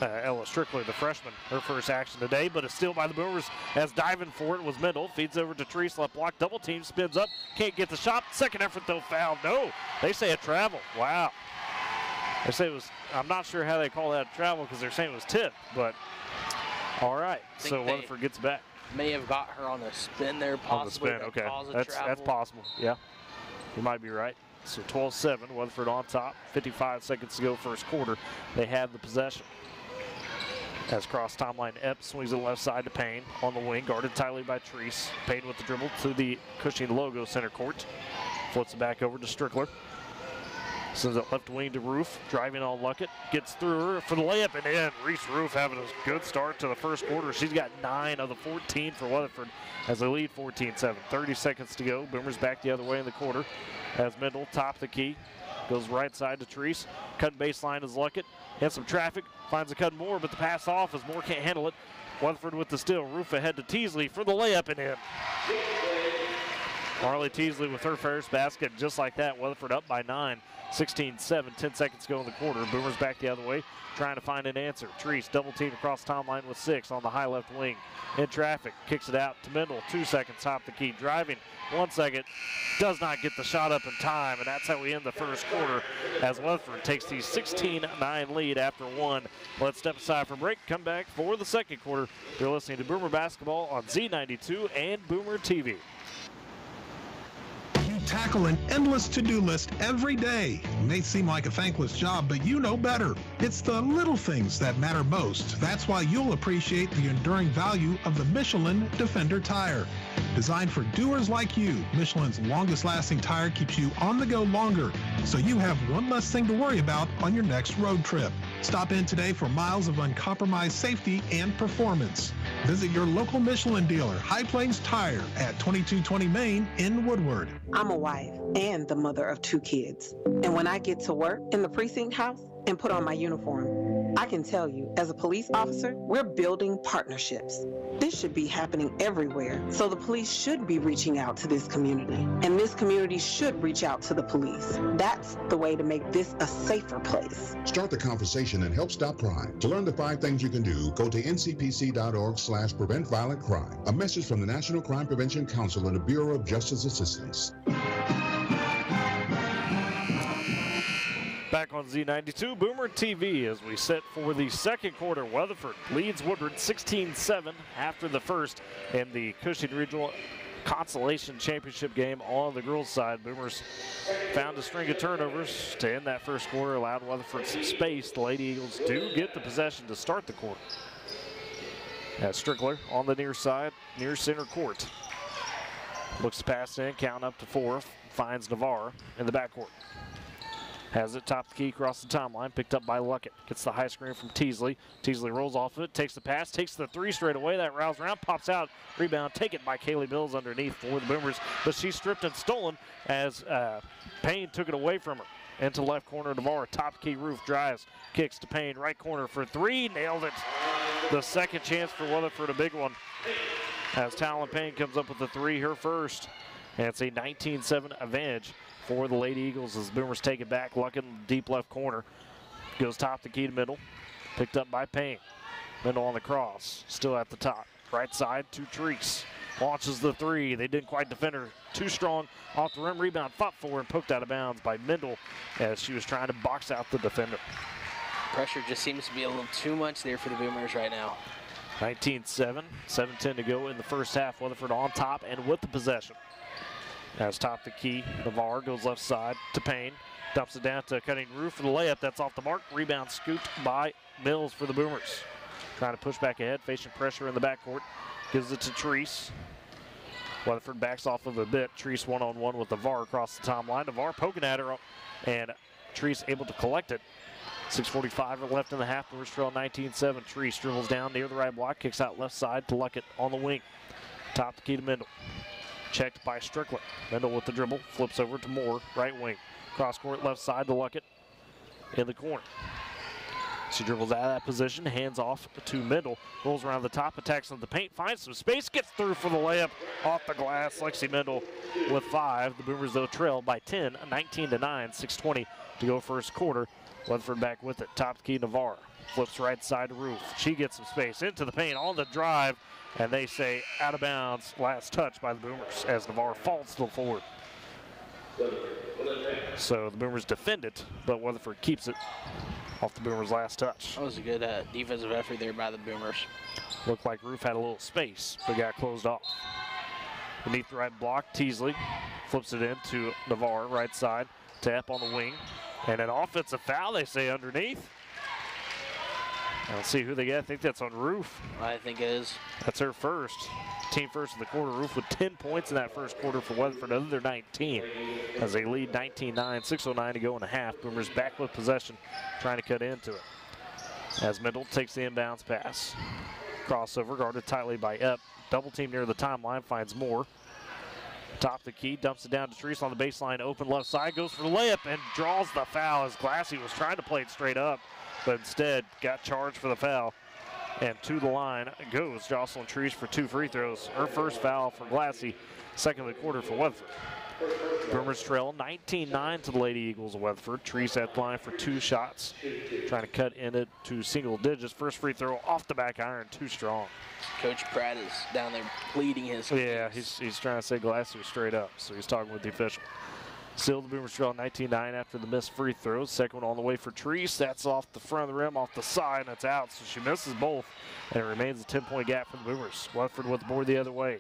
Ella Strickler, the freshman. Her first action today, but a steal by the Boomers as diving for it was Mendel. Feeds over to Treese, left block, double team, spins up, can't get the shot. Second effort though, foul. No, they say a travel. Wow. They say it was, I'm not sure how they call that a travel because they're saying it was tipped, but all right. So Weatherford gets back. May have got her on a spin there, possibly. On the spin, okay. That's possible, yeah. You might be right. So 12-7, Weatherford on top. 55 seconds to go first quarter. They have the possession. As cross timeline, Epps swings it left side to Payne on the wing, guarded tightly by Treese. Payne with the dribble to the Cushing logo center court. Flips it back over to Strickler. Sends it left wing to Roof, driving on Luckett. Gets through her for the layup and in. Reese Roof having a good start to the first quarter. She's got 9 of the 14 for Weatherford as they lead 14-7. 30 seconds to go. Boomers back the other way in the quarter as Mendel top the key. Goes right side to Treese. Cut baseline is Luckett. Hits some traffic. Finds a cut Moore, but the pass off as Moore can't handle it. Weatherford with the steal. Roof ahead to Teasley for the layup and in. Marley Teasley with her first basket. Just like that, Weatherford up by 9. 16-7, 10 seconds to go in the quarter. Boomers back the other way, trying to find an answer. Treese double team across timeline with 6 on the high left wing. In traffic, kicks it out to Mendel. 2 seconds, top the key, driving. 1 second, does not get the shot up in time, and that's how we end the first quarter as Weatherford takes the 16-9 lead after 1. Let's step aside for break, come back for the second quarter. You're listening to Boomer Basketball on Z92 and Boomer TV. Tackle an endless to-do list every day. It may seem like a thankless job, but you know better. It's the little things that matter most. That's why you'll appreciate the enduring value of the Michelin Defender tire. Designed for doers like you, Michelin's longest-lasting tire keeps you on the go longer, so you have one less thing to worry about on your next road trip. Stop in today for miles of uncompromised safety and performance. Visit your local Michelin dealer, High Plains Tire, at 2220 Main in Woodward. I'm a wife and the mother of 2 kids. And when I get to work in the precinct house and put on my uniform, I can tell you, as a police officer, we're building partnerships. This should be happening everywhere, so the police should be reaching out to this community, and this community should reach out to the police. That's the way to make this a safer place. Start the conversation and help stop crime. To learn the 5 things you can do, go to ncpc.org/prevent violent crime. A message from the National Crime Prevention Council and the Bureau of Justice Assistance. Back on Z92 Boomer TV as we set for the second quarter. Weatherford leads Woodward 16-7 after the first in the Cushing Regional Consolation Championship game on the girls' side. Boomers found a string of turnovers to end that first quarter, allowed Weatherford some space. The Lady Eagles do get the possession to start the quarter. As Strickler on the near side, near center court. Looks to pass in, count up to 4, finds Navarre in the backcourt. Has it top the key across the timeline, picked up by Luckett. Gets the high screen from Teasley. Teasley rolls off of it, takes the pass, takes the 3 straight away. That rouse around, pops out, rebound taken by Kaylee Mills underneath for the Boomers. But she's stripped and stolen as Payne took it away from her. Into left corner, Navarre, top key, Roof drives, kicks to Payne, right corner for 3, nailed it. The second chance for Weatherford, a big one. As Talon Payne comes up with the 3, her first. And it's a 19-7 advantage for the Lady Eagles as Boomers take it back. Luckett in the deep left corner. Goes top the key to middle. Picked up by Payne. Middle on the cross. Still at the top. Right side to Treese. Launches the 3. They didn't quite defend her. Too strong. Off the rim. Rebound fought for and poked out of bounds by Mendel as she was trying to box out the defender. Pressure just seems to be a little too much there for the Boomers right now. 19-7. 7:10 to go in the first half. Weatherford on top and with the possession. Has top the key. Navarre goes left side to Payne. Dumps it down to Cutting Roof for the layup. That's off the mark. Rebound scooped by Mills for the Boomers. Trying to push back ahead, facing pressure in the backcourt. Gives it to Treese. Weatherford backs off of a bit. Treese one-on-one with Navarre across the timeline. Navarre poking at her, and Treese able to collect it. 6:45 left in the half. Boomers trail 19-7. Treese dribbles down near the right block, kicks out left side to Luckett on the wing. Top the key to Mendel. Checked by Strickland. Mendel with the dribble, flips over to Moore, right wing. Cross court left side to Luckett in the corner. She dribbles out of that position, hands off to Mendel, rolls around the top, attacks on the paint, finds some space, gets through for the layup off the glass. Lexi Mendel with 5. The Boomers, though, trail by 10, 19-9, 6:20 to go first quarter. Weatherford back with it. Top key Navarre. Flips right side to Roof. She gets some space into the paint on the drive, and they say out of bounds. Last touch by the Boomers as Navarre falls to the forward. So the Boomers defend it, but Weatherford keeps it off the Boomers' last touch. That was a good defensive effort there by the Boomers. Looked like Roof had a little space, but got closed off. Beneath the right block, Teasley flips it in to Navarre, right side, tap on the wing. And an offensive foul, they say, underneath. Let's see who they get. I think that's on Roof. I think it is. That's her first. Team first of the quarter. Roof with 10 points in that first quarter for Weatherford, other than 19. As they lead 19-9, 6:09 to go in the half. Boomers back with possession, trying to cut into it. As Mendel takes the inbounds pass. Crossover, guarded tightly by Epp. Double team near the timeline, finds Moore. Top the key, dumps it down to Treese on the baseline, open left side, goes for the layup and draws the foul as Glassy was trying to play it straight up, but instead got charged for the foul. And to the line goes Jocelyn Treese for 2 free throws. Her first foul for Glassy, second of the quarter for Weatherford. Boomers trail 19-9 to the Lady Eagles of Weatherford. Treese at the line for 2 shots, trying to cut in it to single digits. First free throw off the back iron, too strong. Coach Pratt is down there pleading his case. Yeah, he's trying to say Glassy was straight up, so he's talking with the official. Still, the Boomers trail 19-9 after the missed free throws. Second one on the way for Treese. That's off the front of the rim, off the side, and it's out. So she misses both, and it remains a 10-point gap for the Boomers. Weatherford with the board the other way.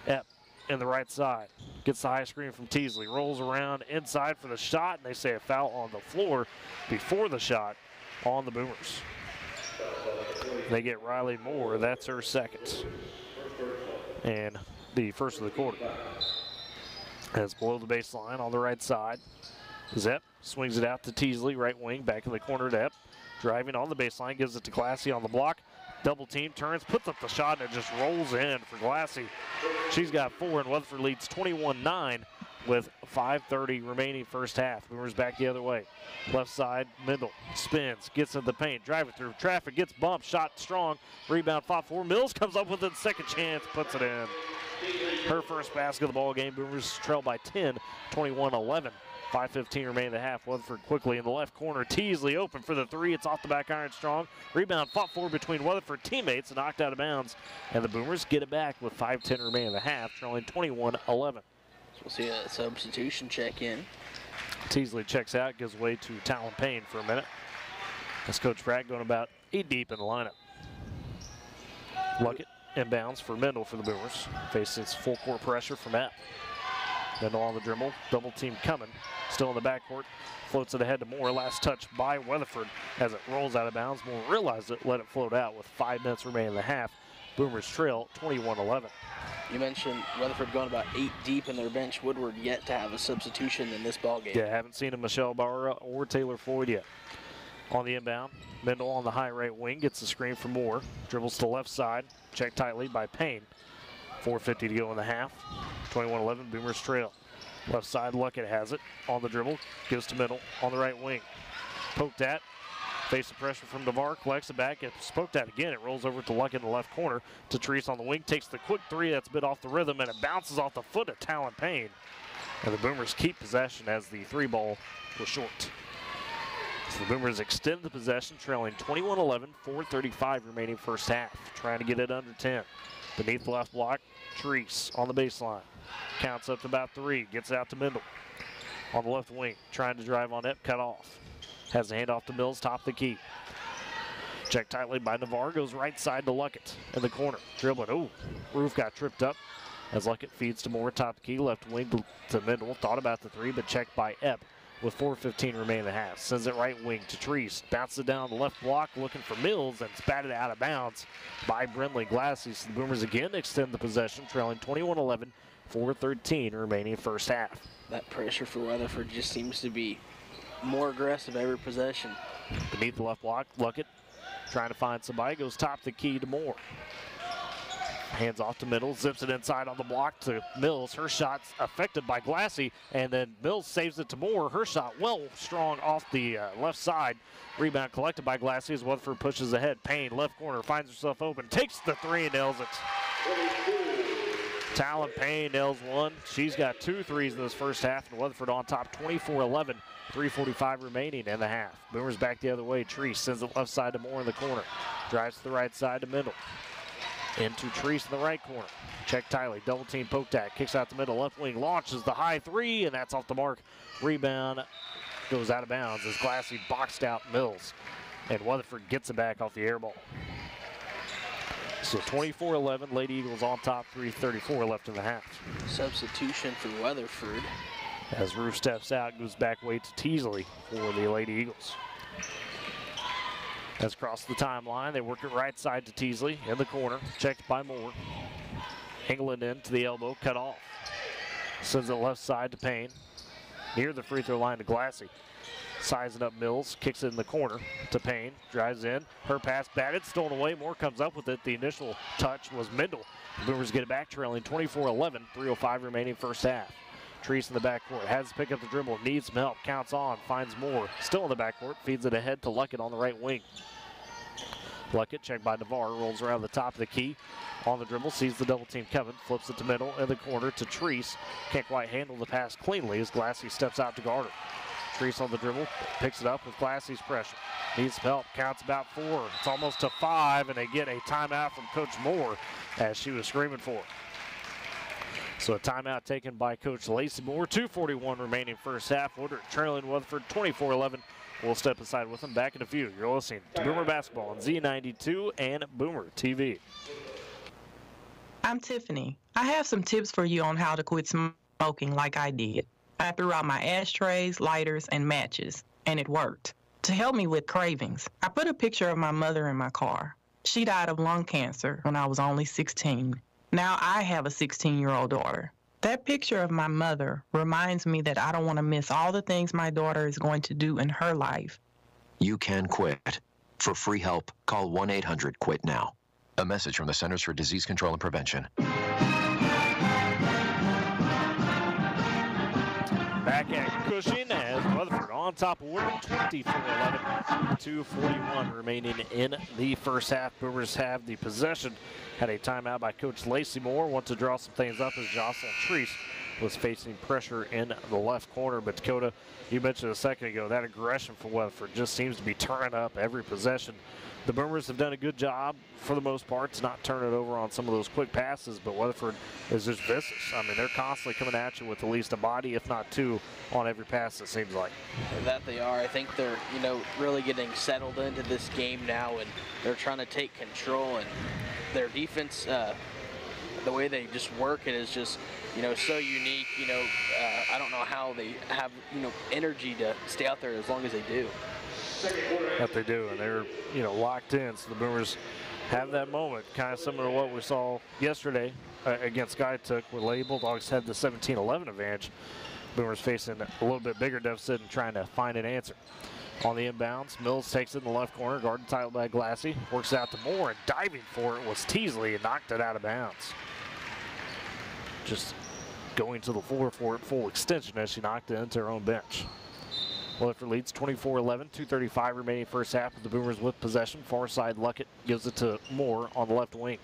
Epp in the right side. Gets the high screen from Teasley. Rolls around inside for the shot, and they say a foul on the floor before the shot on the Boomers. They get Riley Moore. That's her second. And the first of the quarter. As below the baseline on the right side. Zepp swings it out to Teasley, right wing, back in the corner to Epp. Driving on the baseline, gives it to Glassy on the block. Double team, turns, puts up the shot, and it just rolls in for Glassy. She's got 4, and Weatherford leads 21-9 with 5:30 remaining first half. Boomers back the other way. Left side, Mendel spins, gets in the paint, driving through traffic, gets bumped, shot strong, rebound fought for. Mills comes up with a second chance, puts it in. Her first basket of the ball game. Boomers trail by 10, 21-11. 5:15 remain in the half. Weatherford quickly in the left corner. Teasley open for the 3. It's off the back iron strong. Rebound fought for between Weatherford teammates and knocked out of bounds. And the Boomers get it back with 5:10 remain in the half, trailing 21-11. So we'll see a substitution check in. Teasley checks out, gives way to Talon Payne for a minute. As Coach Pratt going about 8 deep in the lineup. Luckett inbounds for Mendel for the Boomers. Faces full court pressure from Epp. Mendel on the dribble, double team coming. Still in the backcourt, floats it ahead to Moore. Last touch by Weatherford as it rolls out of bounds. Moore realized it, let it float out with 5 minutes remaining in the half. Boomers trail 21-11. You mentioned Weatherford going about 8 deep in their bench. Woodward yet to have a substitution in this ballgame. Yeah, haven't seen a Michelle Barra or Taylor Floyd yet. On the inbound, Mendel on the high right wing, gets the screen from Moore. Dribbles to the left side, checked tightly by Payne. 4:50 to go in the half. 21-11, Boomers trail. Left side, Luckett has it. On the dribble, gives to Mendel on the right wing. Poked at, face the pressure from Navarre, collects it back, it's poked at again. It rolls over to Luckett in the left corner. To Treese on the wing, takes the quick 3 that's a bit off the rhythm, and it bounces off the foot of Talon Payne. And the Boomers keep possession as the 3 ball was short. So the Boomers extend the possession, trailing 21-11, 4:35 remaining first half. Trying to get it under 10. Beneath the left block, Treese on the baseline. Counts up to about 3, gets it out to Mendel. On the left wing, trying to drive on it, cut off. Has the handoff to Mills, top the key. Checked tightly by Navarre, goes right side to Luckett in the corner. Dribbling, Roof got tripped up. as Luckett feeds to Moore, top the key, left wing to Mendel. Thought about the three, but checked by Epp with 4:15 remaining in the half. Sends it right wing to Treese. Bounces it down the left block, looking for Mills, and it's batted out of bounds by Brindley Glassy. So the Boomers again extend the possession, trailing 21-11, 4:13 remaining first half. That pressure for Weatherford just seems to be more aggressive every possession. Beneath the left block, Luckett trying to find somebody, goes top the key to Moore. Hands off to Middle, zips it inside on the block to Mills. Her shot's affected by Glassy, and then Mills saves it to Moore. Her shot well strong off the left side. Rebound collected by Glassy as Weatherford pushes ahead. Payne, left corner, finds herself open, takes the three and nails it. Talon Payne nails one. She's got 2 threes in this first half, and Weatherford on top 24-11. 3:45 remaining in the half. Boomers back the other way. Treese sends it left side to Moore in the corner. Drives to the right side to Mendel. Into Treese in the right corner. Check Tiley, double team poke tack. Kicks out the middle, left wing, launches the high three, and that's off the mark. Rebound goes out of bounds as Glassy boxed out Mills. And Weatherford gets it back off the air ball. So 24-11, Lady Eagles on top, 3:34 left in the half. Substitution for Weatherford. As Roof steps out, goes back way to Teasley for the Lady Eagles. As across the timeline, they work it right side to Teasley in the corner, checked by Moore. England in to the elbow, cut off. Sends it left side to Payne. Near the free throw line to Glassy. Sizing up Mills, kicks it in the corner to Payne, drives in. Her pass batted, stolen away. Moore comes up with it. The initial touch was Mendel. The Boomers get it back, trailing 24-11, 3:05 remaining first half. Treese in the backcourt, has to pick up the dribble, needs some help, counts on, finds Moore. Still in the backcourt, feeds it ahead to Luckett on the right wing. Luckett, checked by Navarre, rolls around the top of the key. On the dribble, sees the double team coming, flips it to middle in the corner to Treese. Can't quite handle the pass cleanly as Glassy steps out to guard her. Treese on the dribble, picks it up with Glassy's pressure. Needs some help, counts about 4. It's almost to 5, and they get a timeout from Coach Moore as she was screaming for it. So a timeout taken by Coach Lacey Moore. 2:41 remaining first half. Woodward trailing Weatherford 24-11. We'll step aside with them back in a few. You're listening to Boomer Basketball on Z92 and Boomer TV. I'm Tiffany. I have some tips for you on how to quit smoking like I did. I threw out my ashtrays, lighters, and matches, and it worked. To help me with cravings, I put a picture of my mother in my car. She died of lung cancer when I was only 16. Now I have a 16-year-old daughter. That picture of my mother reminds me that I don't want to miss all the things my daughter is going to do in her life. You can quit. For free help, call 1-800-QUIT-NOW. A message from the Centers for Disease Control and Prevention. Back at Cushing as Weatherford on top of Woodward, 24-11, 2:41 remaining in the first half. Boomers have the possession. Had a timeout by Coach Lacey Moore. Want to draw some things up as Jocelyn Treese was facing pressure in the left corner. But Dakota, you mentioned a second ago, that aggression for Weatherford just seems to be turning up every possession. The Boomers have done a good job, for the most part, to not turn it over on some of those quick passes, but Weatherford is just vicious. I mean, they're constantly coming at you with at least a body, if not 2, on every pass, it seems like. That they are. I think they're, really getting settled into this game now, and they're trying to take control, and their defense, the way they just work it is just, so unique. I don't know how they have, energy to stay out there as long as they do. That they do, and they're locked in. So the Boomers have that moment, kind of similar to what we saw yesterday against Skytook, where Lady Bulldogs had the 17-11 advantage. Boomers facing a little bit bigger deficit and trying to find an answer. On the inbounds, Mills takes it in the left corner, guarded tight by Glassy, works out to Moore, and diving for it was Teasley and knocked it out of bounds. Just going to the floor for it, full extension as she knocked it into her own bench. Weatherford leads 24-11, 2:35 remaining first half with the Boomers with possession. Far side, Luckett gives it to Moore on the left wing.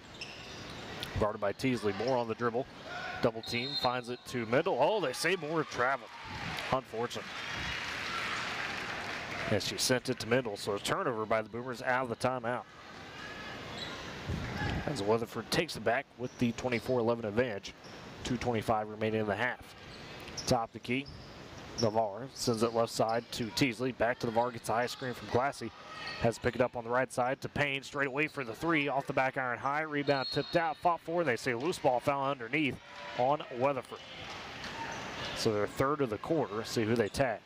Guarded by Teasley, Moore on the dribble. Double team, finds it to Mendel. Oh, they say Moore traveled. Unfortunate. As she sent it to Mendel, so a turnover by the Boomers out of the timeout. As Weatherford takes it back with the 24-11 advantage. 2:25 remaining in the half. Top the key. Navarre sends it left side to Teasley. Back to Navarre, gets a high screen from Glassy. has picked it up on the right side to Payne, straight away for the three, off the back iron high, rebound tipped out, fought for, they say loose ball foul underneath on Weatherford. So they're third of the quarter, see who they tag.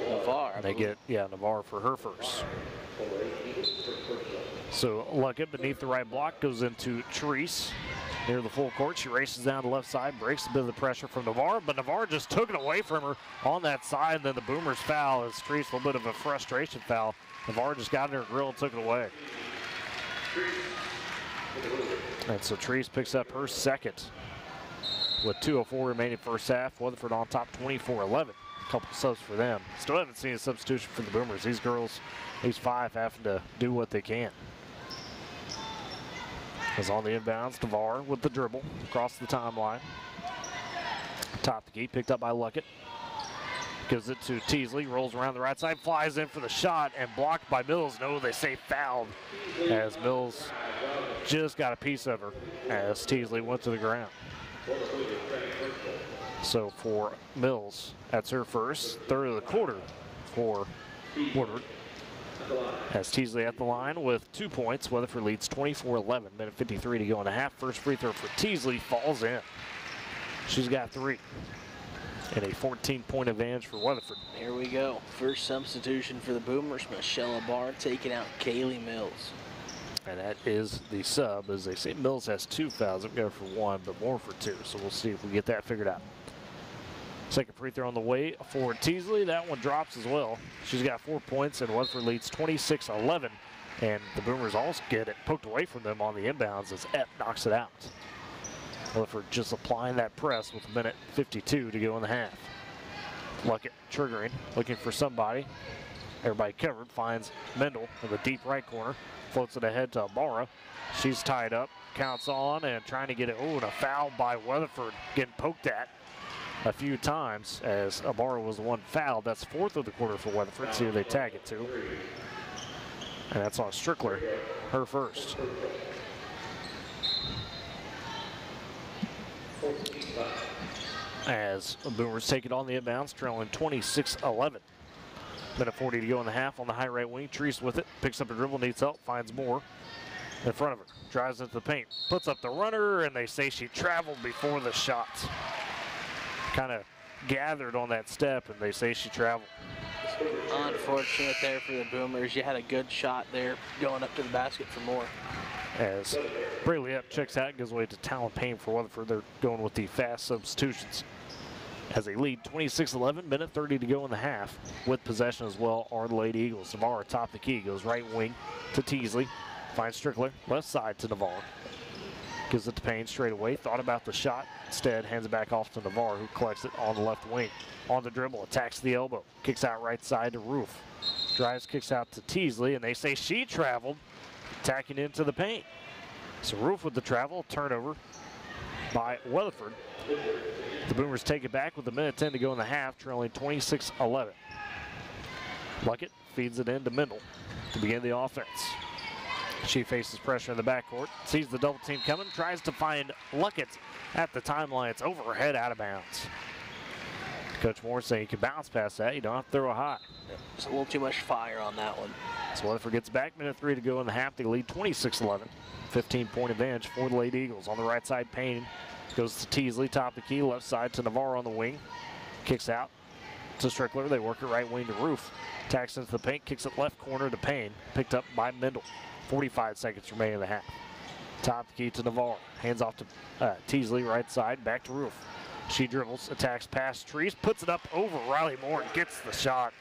Navarre. They get, Navarre for her first. So Luckett beneath the right block goes into Therese near the full court. She races down the left side, breaks a bit of the pressure from Navarre, but Navarre just took it away from her on that side. And then the Boomers foul as Therese, a little bit of a frustration foul. Navarre just got in her grill and took it away. And so Therese picks up her second with 2:04 remaining first half. Weatherford on top 24-11. A couple subs for them. Still haven't seen a substitution for the Boomers. These girls, these five, having to do what they can. Is on the inbounds, Navarre with the dribble across the timeline. Top the key, picked up by Luckett. Gives it to Teasley, rolls around the right side, flies in for the shot, and blocked by Mills. No, they say fouled, as Mills just got a piece of her as Teasley went to the ground. So for Mills, that's her first, third of the quarter for Woodward. As Teasley at the line with 2 points. Weatherford leads 24-11, minute 53 to go in the half. First free throw for Teasley falls in. She's got 3. And a 14-point advantage for Weatherford. Here we go. First substitution for the Boomers. Michelle Barr taking out Kaylee Mills. And that is the sub. As they say, Mills has 2 fouls. I'm going for 1, but more for 2. So we'll see if we get that figured out. Second free throw on the way for Teasley. That one drops as well. She's got 4 points, and Weatherford leads 26-11. And the Boomers also get it poked away from them on the inbounds as Epp knocks it out. Weatherford just applying that press with a minute 52 to go in the half. Luckett triggering, looking for somebody. Everybody covered, finds Mendel in the deep right corner. Floats it ahead to Ibarra. She's tied up, counts on, and trying to get it. Oh, and a foul by Weatherford, getting poked at a few times as Ibarra was the one fouled. That's 4th of the quarter for Weatherford. See who they tag it to. And that's on Strickler, her first. As the Boomers take it on the inbounds, trailing 26-11. Minute 40 to go in the half on the high right wing. Therese with it, picks up a dribble, needs help, finds more in front of her. Drives into the paint, puts up the runner, and they say she traveled before the shot. Kind of gathered on that step, and they say she traveled. Unfortunate there for the Boomers. You had a good shot there going up to the basket for more. As Braley Epp checks out, gives away to Talon Payne for Weatherford. They're going with the fast substitutions. As they lead 26-11, minute 30 to go in the half. With possession as well are the Lady Eagles. Navarre top the key, goes right wing to Teasley. Finds Strickler, left side to Navarre. Gives it to Payne straight away. Thought about the shot. Instead, hands it back off to Navarre, who collects it on the left wing. On the dribble, attacks the elbow. Kicks out right side to Roof. Drives, kicks out to Teasley, and they say she traveled. Attacking into the paint. So Roof with the travel, turnover by Weatherford. The Boomers take it back with a minute 10 to go in the half, trailing 26-11. Luckett feeds it in to Mendel to begin the offense. She faces pressure in the backcourt, sees the double team coming, tries to find Luckett at the timeline. It's over her head, out of bounds. Coach Moore saying you can bounce past that, you don't have to throw a high. There's a little too much fire on that one. So Weatherford gets back, minute 3 to go in the half. They lead 26-11. 15-point advantage for the Lady Eagles. On the right side, Payne goes to Teasley, top of the key, left side to Navarre on the wing. Kicks out to Strickler. They work it right wing to Roof. Tacks into the paint, kicks it left corner to Payne. Picked up by Mendel. 45 seconds remaining in the half. Top the key to Navarre. Hands off to Teasley, right side, back to Roof. She dribbles, attacks past Therese, puts it up over Riley Moore and gets the shot.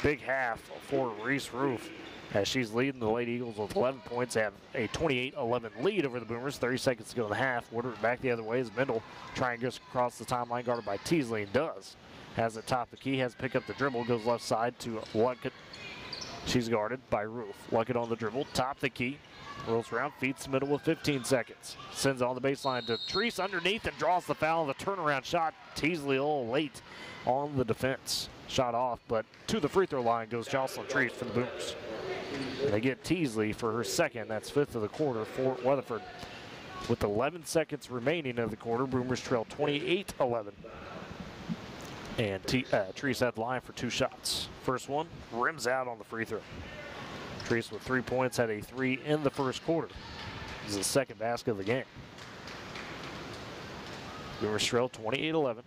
Big half for Reese Roof as she's leading the Lady Eagles with 11 points. Have a 28-11 lead over the Boomers. 30 seconds to go in the half. Woodward back the other way as Mendel trying to go across the timeline, guarded by Teasley, and does. Has it top the key, has to pick up the dribble, goes left side to Luckett. She's guarded by Roof. Luckett on the dribble, top the key. Rolls around, feeds the middle with 15 seconds. Sends on the baseline to Therese underneath and draws the foul. The turnaround shot. Teasley a little late on the defense. Shot off, but to the free throw line goes Jocelyn Therese for the Boomers. And they get Teasley for her second. That's 5th of the quarter for Weatherford. With 11 seconds remaining of the quarter, Boomers trail 28-11. And Treese at the line for 2 shots. First one rims out on the free throw. Treese with 3 points, had a 3 in the first quarter. This is the second basket of the game. Boomers trail 28-11.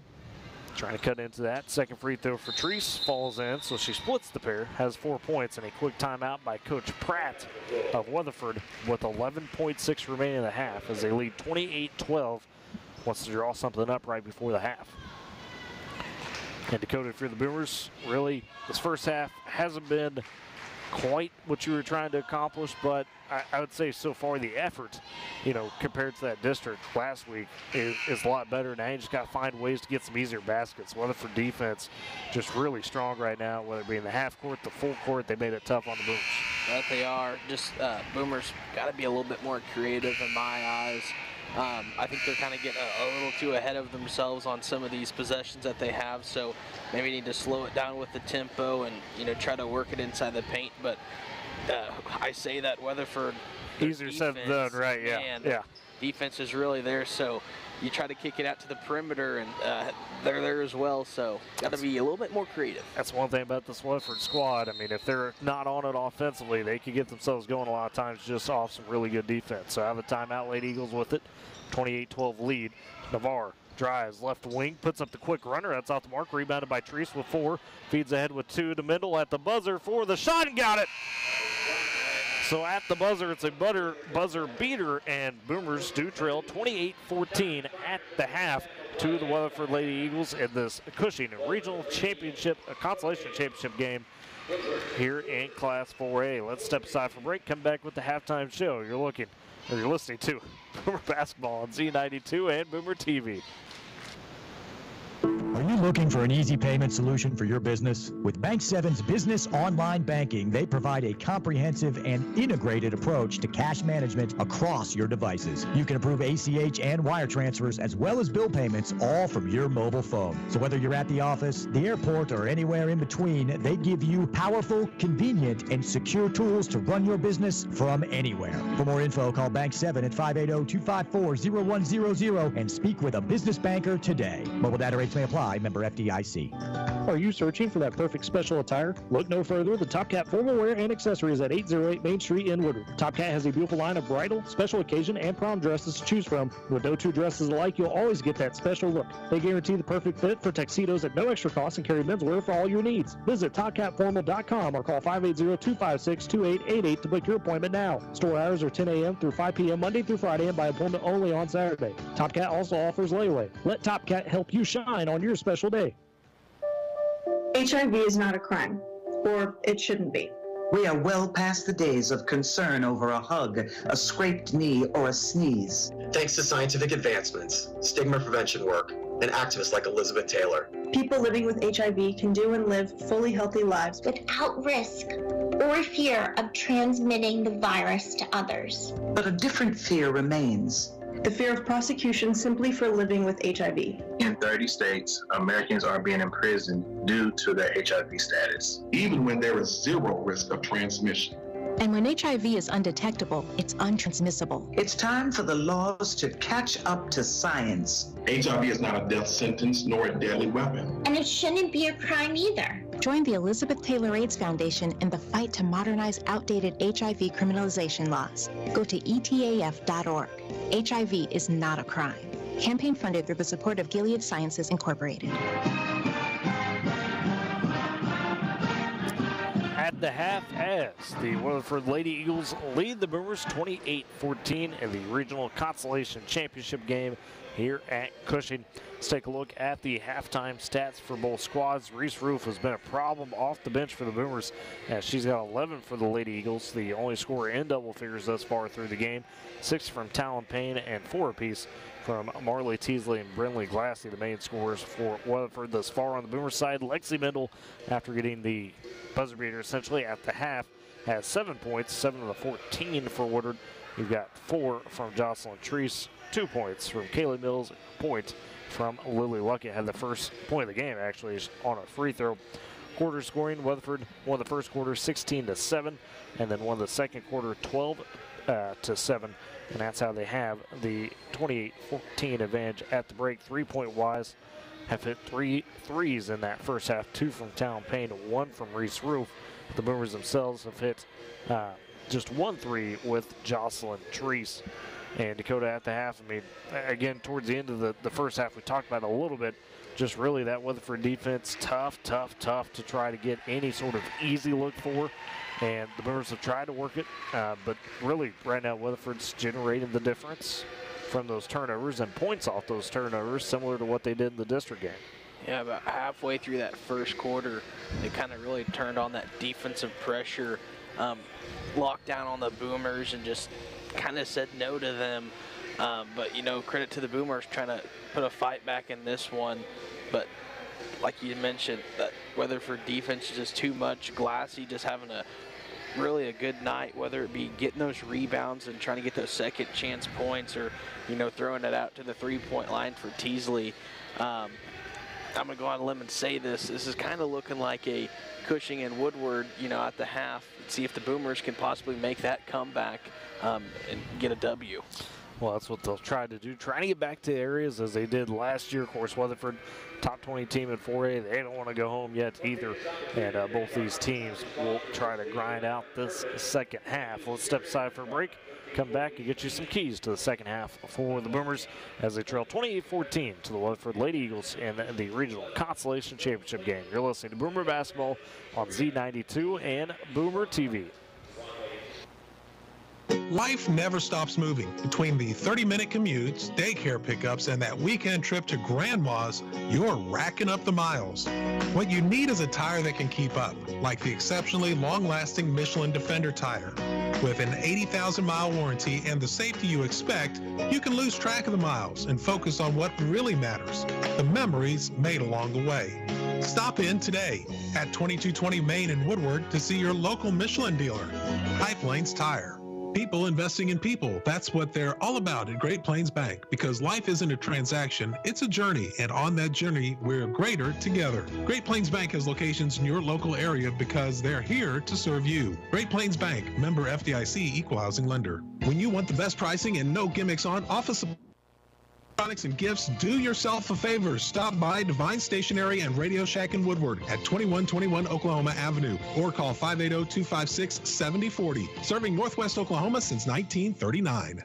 Trying to cut into that. Second free throw for Treese falls in, so she splits the pair, has 4 points, and a quick timeout by Coach Pratt of Weatherford with 11.6 remaining in the half as they lead 28-12. Wants to draw something up right before the half. And Dakota, for the Boomers, really, this first half hasn't been quite what you were trying to accomplish, but I would say so far the effort, compared to that district last week is a lot better. Now you just got to find ways to get some easier baskets. Weatherford defense just really strong right now, whether it be in the half court, the full court, they made it tough on the Boomers. That they are. Just Boomers got to be a little bit more creative in my eyes. I think they're kind of getting a little too ahead of themselves on some of these possessions that they have, so maybe need to slow it down with the tempo and try to work it inside the paint. But I say that Weatherford, easier said than done, right? Yeah. Defense is really there, so you try to kick it out to the perimeter, and they're there as well. So got to be a little bit more creative. That's one thing about this Weatherford squad. I mean, if they're not on it offensively, they could get themselves going a lot of times just off some really good defense. So out of the timeout, Lady Eagles with it, 28-12 lead. Navarre drives left wing, puts up the quick runner. That's off the mark. Rebounded by Treese with 4. Feeds ahead with 2 to Mendel at the buzzer for the shot and got it. So at the buzzer, it's a buzzer beater, and Boomers do trail 28-14 at the half to the Weatherford Lady Eagles in this Cushing Regional Championship, a consolation championship game here in Class 4A. Let's step aside for break. Come back with the halftime show. You're listening to Boomer Basketball on Z92 and Boomer TV. Are you looking for an easy payment solution for your business? With Bank 7's business online banking, they provide a comprehensive and integrated approach to cash management across your devices. You can approve ACH and wire transfers as well as bill payments, all from your mobile phone. So whether you're at the office, the airport, or anywhere in between, they give you powerful, convenient, and secure tools to run your business from anywhere. For more info, call Bank 7 at 580-254-0100 and speak with a business banker today. Mobile data rates may apply. Member FDIC. Are you searching for that perfect special attire? Look no further. The Top Cat Formal Wear and Accessories at 808 Main Street in Woodward. Top Cat has a beautiful line of bridal, special occasion, and prom dresses to choose from. With no 2 dresses alike, you'll always get that special look. They guarantee the perfect fit for tuxedos at no extra cost and carry menswear for all your needs. Visit TopCatFormal.com or call 580-256-2888 to book your appointment now. Store hours are 10 a.m. through 5 p.m. Monday through Friday and by appointment only on Saturday. Top Cat also offers layaway. Let Top Cat help you shine on your special day. HIV is not a crime, or it shouldn't be. We are well past the days of concern over a hug, a scraped knee, or a sneeze. Thanks to scientific advancements, stigma prevention work, and activists like Elizabeth Taylor. People living with HIV can do and live fully healthy lives without risk or fear of transmitting the virus to others. But a different fear remains. The fear of prosecution simply for living with HIV. In 30 states, Americans are being imprisoned due to their HIV status, even when there is zero risk of transmission. And when HIV is undetectable, it's untransmissible. It's time for the laws to catch up to science. HIV is not a death sentence nor a deadly weapon. And it shouldn't be a crime either. Join the Elizabeth Taylor AIDS Foundation in the fight to modernize outdated HIV criminalization laws. Go to etaf.org. HIV is not a crime. Campaign funded through the support of Gilead Sciences Incorporated. At the half, as the Weatherford Lady Eagles lead the Boomers 28-14 in the Regional Consolation Championship game here at Cushing. Let's take a look at the halftime stats for both squads. Reese Roof has been a problem off the bench for the Boomers, as she's got 11 for the Lady Eagles, the only scorer in double figures thus far through the game. 6 from Talon Payne and 4 apiece from Marley Teasley and Brinley Glassy, the main scorers for Weatherford thus far. On the Boomer side, Lexi Mendel, after getting the buzzer beater essentially at the half, has 7 points, 7 of the 14 for Woodward. You've got 4 from Jocelyn Treese, 2 points from Kaylee Mills, a point from Lily Luckett. Had the first point of the game actually on a free throw. Quarter scoring, Weatherford won the first quarter 16-7, and then won the second quarter 12-7, and that's how they have the 28-14 advantage at the break. 3-point wise, have hit 3 threes in that first half, 2 from Talon Payne, 1 from Reese Roof. The Boomers themselves have hit just 1 3 with Jocelyn Treese. And Dakota at the half, I mean, again, towards the end of the first half, we talked about it a little bit, just really that Weatherford defense, tough to try to get any sort of easy look for. And the Boomers have tried to work it, but really right now Weatherford's generating the difference from those turnovers and points off those turnovers, similar to what they did in the district game. Yeah, about halfway through that first quarter, they kind of really turned on that defensive pressure, locked down on the Boomers and just kind of said no to them. But, you know, credit to the Boomers trying to put a fight back in this one. But like you mentioned, that Weatherford defense is just too much. Glassy just having really a good night, whether it be getting those rebounds and trying to get those second chance points or, you know, throwing it out to the three-point line for Teasley. I'm going to go on a limb and say this is kind of looking like a Cushing and Woodward, you know, at the half. See if the Boomers can possibly make that comeback and get a W. Well, that's what they'll try to do, trying to get back to areas as they did last year. Of course, Weatherford, top 20 team in 4A. They don't want to go home yet either. And both these teams will try to grind out this second half. Let's step aside for a break. Come back and get you some keys to the second half for the Boomers as they trail 28-14 to the Weatherford Lady Eagles in the regional consolation championship game. You're listening to Boomer Basketball on Z92 and Boomer TV. Life never stops moving. Between the 30-minute commutes, daycare pickups, and that weekend trip to Grandma's, you're racking up the miles. What you need is a tire that can keep up, like the exceptionally long-lasting Michelin Defender tire. With an 80,000-mile warranty and the safety you expect, you can lose track of the miles and focus on what really matters, the memories made along the way. Stop in today at 2220 Main in Woodward to see your local Michelin dealer, High Plains Tire. People investing in people. That's what they're all about at Great Plains Bank, because life isn't a transaction, it's a journey, and on that journey, we're greater together. Great Plains Bank has locations in your local area because they're here to serve you. Great Plains Bank, member FDIC, equal housing lender. When you want the best pricing and no gimmicks on office products and gifts, do yourself a favor. Stop by Divine Stationery and Radio Shack in Woodward at 2121 Oklahoma Avenue or call 580-256-7040. Serving Northwest Oklahoma since 1939.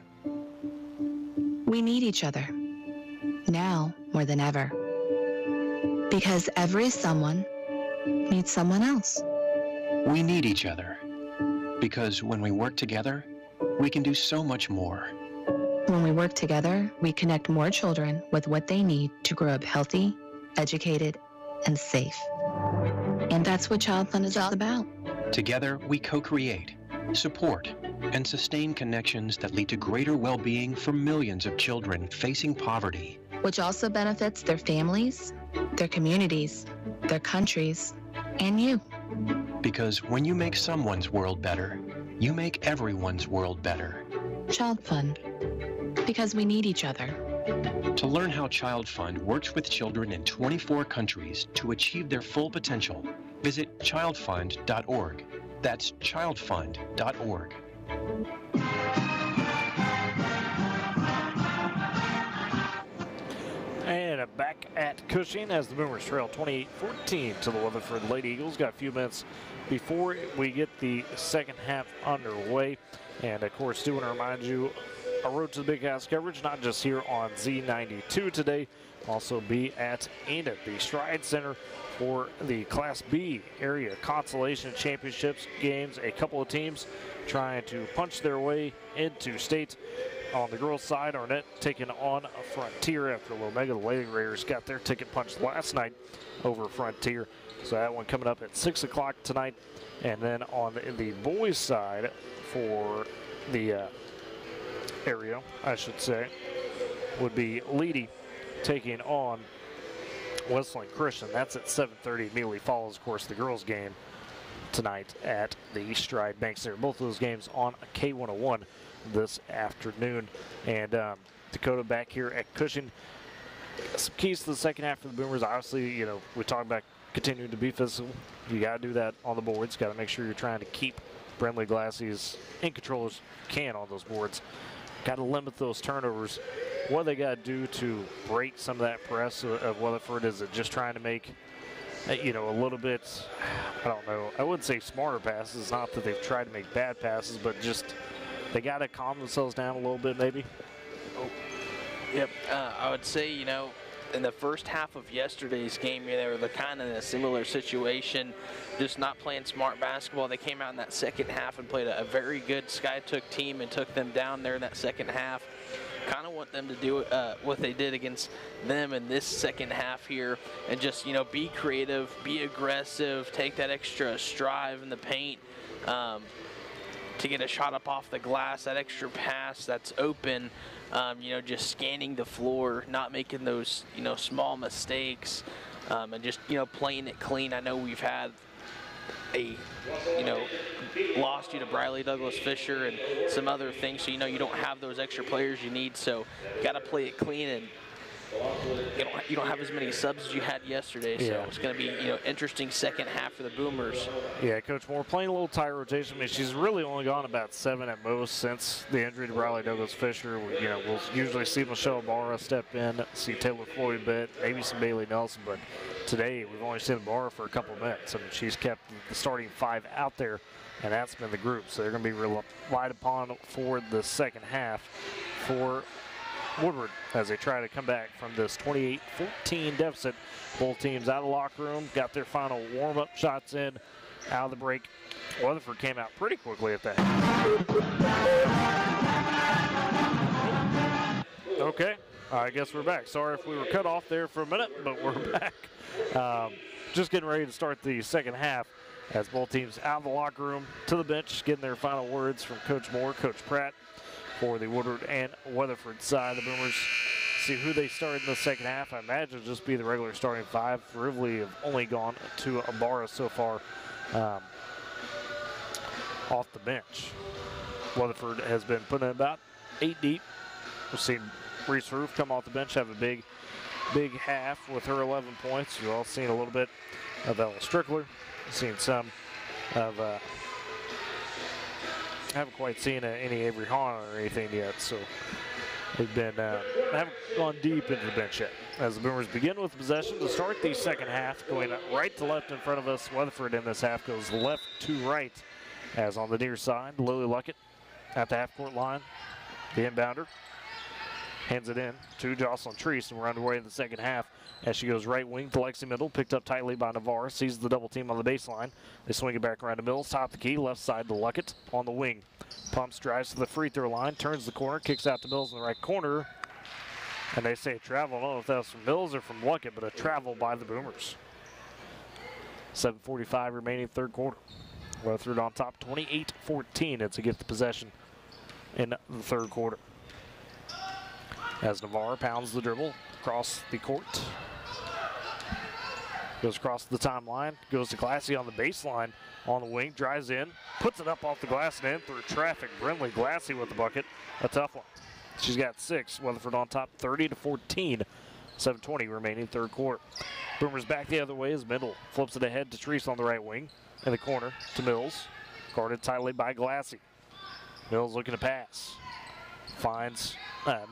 We need each other, now more than ever. Because every someone needs someone else. We need each other because when we work together, we can do so much more. When we work together, we connect more children with what they need to grow up healthy, educated, and safe. And that's what Child Fund is all about. Together, we co-create, support, and sustain connections that lead to greater well-being for millions of children facing poverty. Which also benefits their families, their communities, their countries, and you. Because when you make someone's world better, you make everyone's world better. Child Fund. Because we need each other. To learn how Child Fund works with children in 24 countries to achieve their full potential, visit childfund.org. That's childfund.org. And back at Cushing as the Boomers trail 28-14 to the Weatherford Lady Eagles. Got a few minutes before we get the second half underway. And of course, do want to remind you, our Road to the Big House coverage, not just here on Z92 today, also be at Enid, the Stride Center, for the Class B area consolation championships games. A couple of teams trying to punch their way into state. On the girls' side, Arnett taking on Frontier after Omega. The Lady Raiders got their ticket punched last night over Frontier. So that one coming up at 6 o'clock tonight. And then on the boys' side for the area, I should say, would be Leedy taking on Wesleyan Christian. That's at 7:30. Immediately follows, of course, the girls' game tonight at the Stride Bank Center. Both of those games on K101 this afternoon. And Dakota back here at Cushing. Some keys to the second half for the Boomers. Obviously, you know, we talked about continuing to be physical. You got to do that on the boards. Got to make sure you're trying to keep Brentley Glassy as in control as you can on those boards. Got to limit those turnovers. what they got to do to break some of that press of Weatherford? Is it just trying to make, you know, a little bit, I don't know, I wouldn't say smarter passes, not that they've tried to make bad passes, but just they got to calm themselves down a little bit maybe? Yep, I would say, you know, in the first half of yesterday's game, they were kind of in a similar situation, just not playing smart basketball. They came out in that second half and played a very good Skytook team and took them down there in that second half. Kind of want them to do what they did against them in this second half here, and just, you know, be creative, be aggressive, take that extra strive in the paint to get a shot up off the glass, that extra pass that's open. You know, just scanning the floor, not making those, you know, small mistakes, and just, you know, playing it clean. I know we've had a, you know, lost you to Briley Douglas Fisher and some other things, so, you know, you don't have those extra players you need, so you got to play it clean, and you don't have as many subs as you had yesterday, so it's going to be, you know, interesting second half for the Boomers. Yeah, Coach Moore playing a little tight rotation. I mean, she's really only gone about 7 at most since the injury to Briley Douglas Fisher. You know, we'll usually see Michelle Barra step in, see Taylor Floyd a bit, maybe some Bailey Nelson, but today we've only seen Barra for a couple of minutes. I mean, she's kept the starting 5 out there, and that's been the group. So they're going to be relied upon for the second half for Woodward as they try to come back from this 28-14 deficit. Both teams out of the locker room, got their final warm-up shots in, out of the break. Weatherford came out pretty quickly at that. Okay, I guess we're back. Sorry if we were cut off there for a minute, but we're back. Just getting ready to start the second half as both teams out of the locker room to the bench, getting their final words from Coach Moore, Coach Pratt, for the Woodward and Weatherford side. The Boomers see who they start in the second half. I imagine it'll just be the regular starting 5. Rivoli have only gone to Ibarra so far off the bench. Weatherford has been putting in about 8 deep. We've seen Reese Roof come off the bench, have a big half with her 11 points. You've all seen a little bit of Ella Strickler. Seen some of haven't quite seen any Avery Hahn or anything yet, so they've been haven't gone deep into the bench yet. As the Boomers begin with possession to start the second half, going right to left in front of us. Weatherford in this half goes left to right, as on the near side, Lily Luckett at the half-court line, the inbounder, hands it in to Jocelyn Treese, and we're underway in the second half as she goes right wing to Lexi Middle, picked up tightly by Navarre, sees the double team on the baseline. They swing it back around to Mills, top the key, left side to Luckett on the wing. Pumps, drives to the free throw line, turns the corner, kicks out to Mills in the right corner, and they say travel. I don't know if that was from Mills or from Luckett, but a travel by the Boomers. 7:45 remaining third quarter. Weatherford on top 28-14 as they get the possession in the third quarter. As Navarre pounds the dribble across the court. Goes across the timeline, goes to Glassy on the baseline on the wing, drives in, puts it up off the glass and in through traffic. Brinley Glassy with the bucket, a tough one. She's got 6. Weatherford on top 30-14. 7:20 remaining third quarter. Boomers back the other way as Mendel flips it ahead to Treese on the right wing. In the corner to Mills, guarded tightly by Glassy. Mills looking to pass. Finds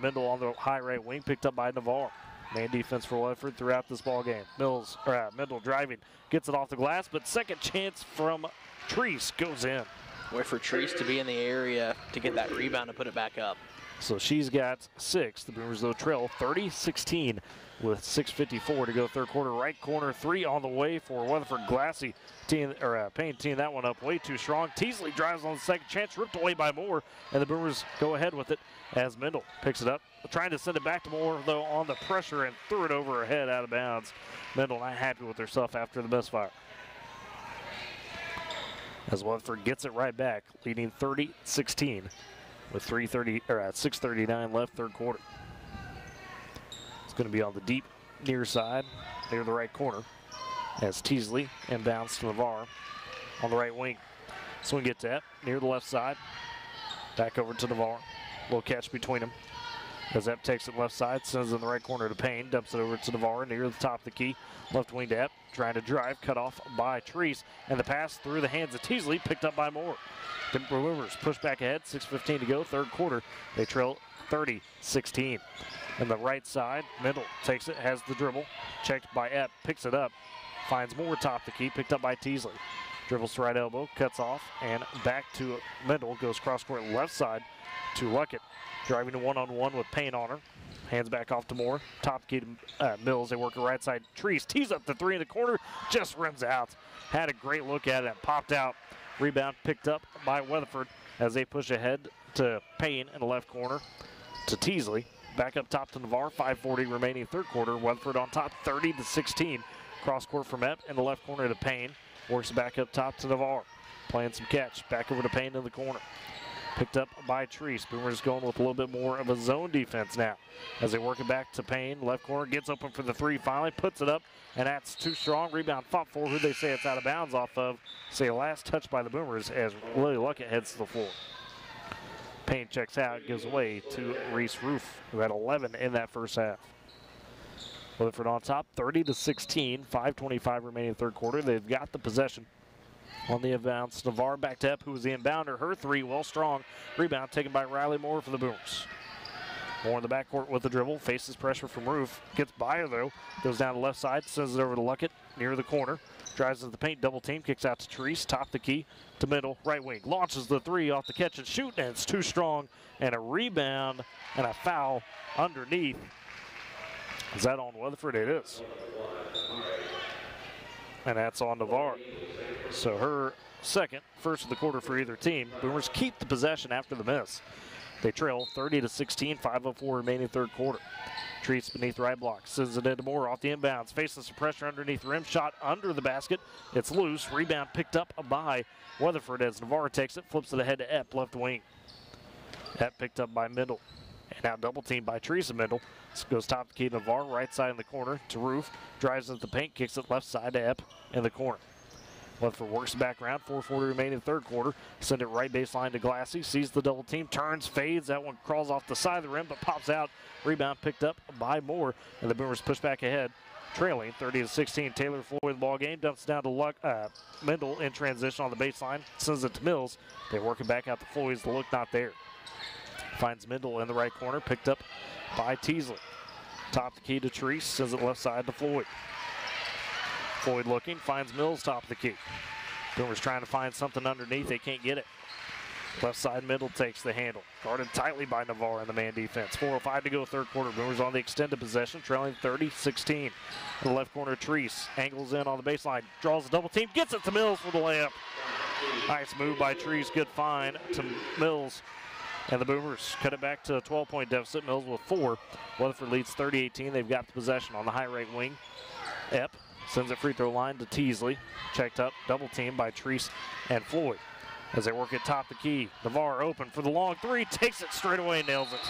Mendel on the high right wing, picked up by Navarre. Man defense for Weatherford throughout this ball game. Mendel driving, gets it off the glass, but second chance from Treese goes in. Wait for Treese to be in the area to get that rebound and put it back up. So she's got 6. The Boomers, though, trail 30-16 with 6:54 to go third quarter. Right corner 3 on the way for Weatherford. Glassy Payne teeing that one up way too strong. Teasley drives on the second chance, ripped away by Moore, and the Boomers go ahead with it as Mendel picks it up. Trying to send it back to Moore, though, on the pressure and threw it over her head out of bounds. Mendel not happy with herself after the misfire. As Weatherford gets it right back, leading 30-16 with 6:39 left third quarter. It's going to be on the deep near side, near the right corner, as Teasley inbounds to Navarre on the right wing. Swing it to Epp near the left side. Back over to Navarre. Little catch between them. As Epp takes it left side, sends it in the right corner to Payne, dumps it over to Navarre near the top of the key. Left wing to Epp, trying to drive, cut off by Treese, and the pass through the hands of Teasley, picked up by Moore. The Boomers push back ahead, 6:15 to go, third quarter. They trail 30-16. And the right side, Mendel takes it, has the dribble, checked by Epp, picks it up, finds more top the key, picked up by Teasley. Dribbles to right elbow, cuts off, and back to Mendel, goes cross-court left side to Luckett. Driving to one-on-one with Payne on her. Hands back off to Moore. Top key to Mills. They work the right side. Trees tees up the three in the corner, just rims out. Had a great look at it and popped out. Rebound picked up by Weatherford as they push ahead to Payne in the left corner to Teasley. Back up top to Navarre. 5:40 remaining third quarter. Weatherford on top 30-16. Cross court from Epp in the left corner to Payne. Works back up top to Navarre. Playing some catch. Back over to Payne in the corner. Picked up by Treese. Boomers going with a little bit more of a zone defense now. As they work it back to Payne. Left corner gets open for the three finally. Puts it up. And that's too strong. Rebound fought for. Who they say it's out of bounds off of. Say last touch by the Boomers as Lily Luckett heads to the floor. Payne checks out. Gives away to Reese Roof, who had 11 in that first half. Weatherford on top 30-16. 5:25 remaining third quarter. They've got the possession. On the inbounds, Navarre back to Epp, who was the inbounder. Her three, well strong. Rebound taken by Riley Moore for the Boomers. Moore in the backcourt with the dribble. Faces pressure from Roof. Gets by her, though. Goes down the left side. Sends it over to Luckett near the corner. Drives into the paint. Double team. Kicks out to Treese. Top the key to middle. Right wing. Launches the three off the catch and shoot. And it's too strong. And a rebound and a foul underneath. Is that on Weatherford? It is. And that's on Navarre. So her second, first of the quarter for either team. Boomers keep the possession after the miss. They trail 30-16, 5:04 remaining third quarter. Treese beneath right block, sends it into Moore off the inbounds, faces some pressure underneath the rim, shot under the basket. It's loose, rebound picked up by Weatherford as Navarre takes it, flips it ahead to Epp, left wing. Epp picked up by Mendel. And now double teamed by Treese and Mendel. This goes top the key to Navarre, right side in the corner to Roof, drives into the paint, kicks it left side to Epp in the corner. Weatherford works back around, 4:40 remaining third quarter. Send it right baseline to Glassy, sees the double team, turns, fades. That one crawls off the side of the rim, but pops out. Rebound picked up by Moore, and the Boomers push back ahead, trailing 30-16. Taylor Floyd ball game, dumps down to Mendel in transition on the baseline, sends it to Mills. They work it back out to Floyd. The look not there. Finds Mendel in the right corner, picked up by Teasley. Top the key to Treese, sends it left side to Floyd. Floyd looking, finds Mills top of the key. Boomers trying to find something underneath, they can't get it. Left side Mendel takes the handle. Guarded tightly by Navarre in the man defense. 4:05 to go third quarter. Boomers on the extended possession, trailing 30-16. In the left corner, Treese angles in on the baseline, draws a double team, gets it to Mills for the layup. Nice move by Treese, good find to Mills. And the Boomers cut it back to a 12-point deficit. Mills with 4. Weatherford leads 30-18. They've got the possession on the high right wing. Epp sends it free throw line to Teasley. Checked up, double team by Treese and Floyd. As they work at top the key, Navarre open for the long three, takes it straight away, nails it.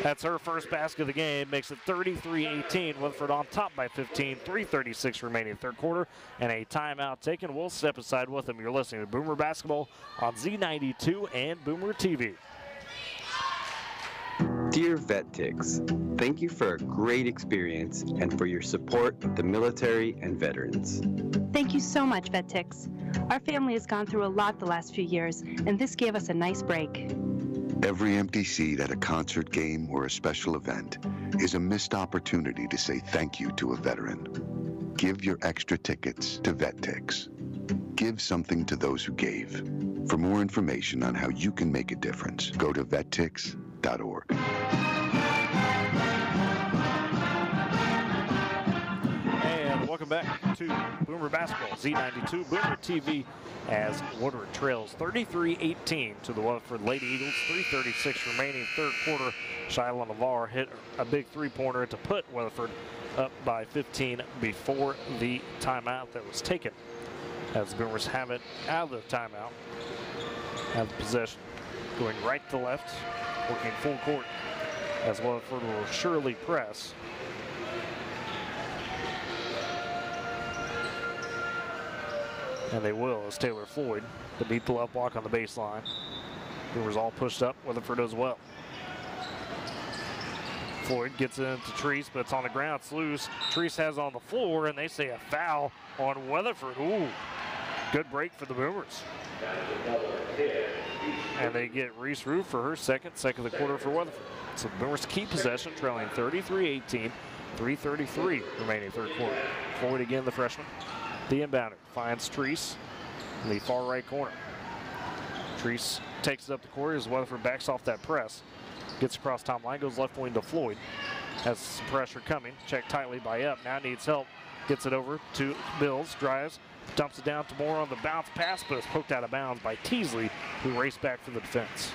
That's her first basket of the game, makes it 33-18. Weatherford on top by 15, 3:36 remaining third quarter, and a timeout taken. We'll step aside with them. You're listening to Boomer Basketball on Z92 and Boomer TV. Dear Vet Techs, thank you for a great experience and for your support of the military and veterans. Thank you so much, Vet Techs. Our family has gone through a lot the last few years, and this gave us a nice break. Every empty seat at a concert, game, or a special event is a missed opportunity to say thank you to a veteran. Give your extra tickets to Vet Techs. Give something to those who gave. For more information on how you can make a difference, go to vettix.org. And welcome back to Boomer Basketball, Z92 Boomer TV, as Woodward trails 33-18 to the Weatherford Lady Eagles. 3:36 remaining third quarter. Shiloh Navarre hit a big three-pointer to put Weatherford up by 15 before the timeout that was taken. As the Boomers have it out of the timeout, have the possession, going right to left, working full court, as Weatherford will surely press. And they will, as Taylor Floyd beneath the left block on the baseline. Boomers all pushed up, Weatherford as well. Floyd gets it into Treese, but it's on the ground, it's loose. Treese has it on the floor, and they say a foul on Weatherford. Ooh, good break for the Boomers. And they get Reese Roof for her second of the quarter for Weatherford. So the Boomers keep possession, trailing 33-18, 3:33 remaining third quarter. Floyd again, the freshman. The inbounder finds Treese in the far right corner. Treese takes it up the court as Weatherford backs off that press. Gets across timeline, goes left wing to Floyd. Has some pressure coming, checked tightly by Up. Now needs help. Gets it over to Mills, drives, dumps it down to Moore on the bounce pass, but it's poked out of bounds by Teasley, who raced back for the defense.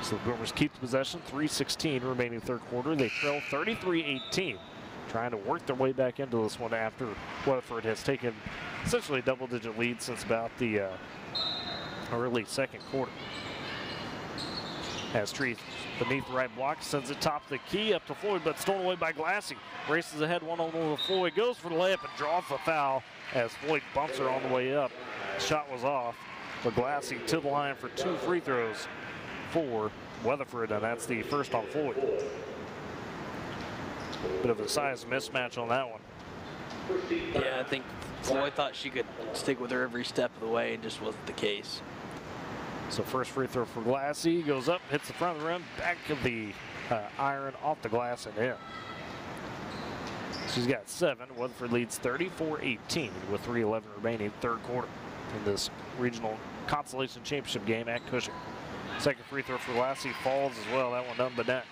So the Boomers keep the possession, 3:16 remaining third quarter. They trail 33-18, trying to work their way back into this one after Weatherford has taken essentially a double-digit lead since about the early second quarter. As Treese beneath the right block, sends it top of the key up to Floyd, but stolen away by Glassy. Races ahead one-on-one with Floyd, goes for the layup and draws the foul as Floyd bumps her on the way up. Shot was off, but Glassy to the line for 2 free throws for Weatherford, and that's the first on Floyd. Bit of a size mismatch on that one. Yeah, I think Floyd thought she could stick with her every step of the way, and just wasn't the case. So first free throw for Glassy, goes up, hits the front of the rim, back of the iron, off the glass and in. She's got 7. Weatherford leads 34-18 with 3:11 remaining third quarter in this regional consolation championship game at Cushing. Second free throw for Glassy falls as well. That one done but net.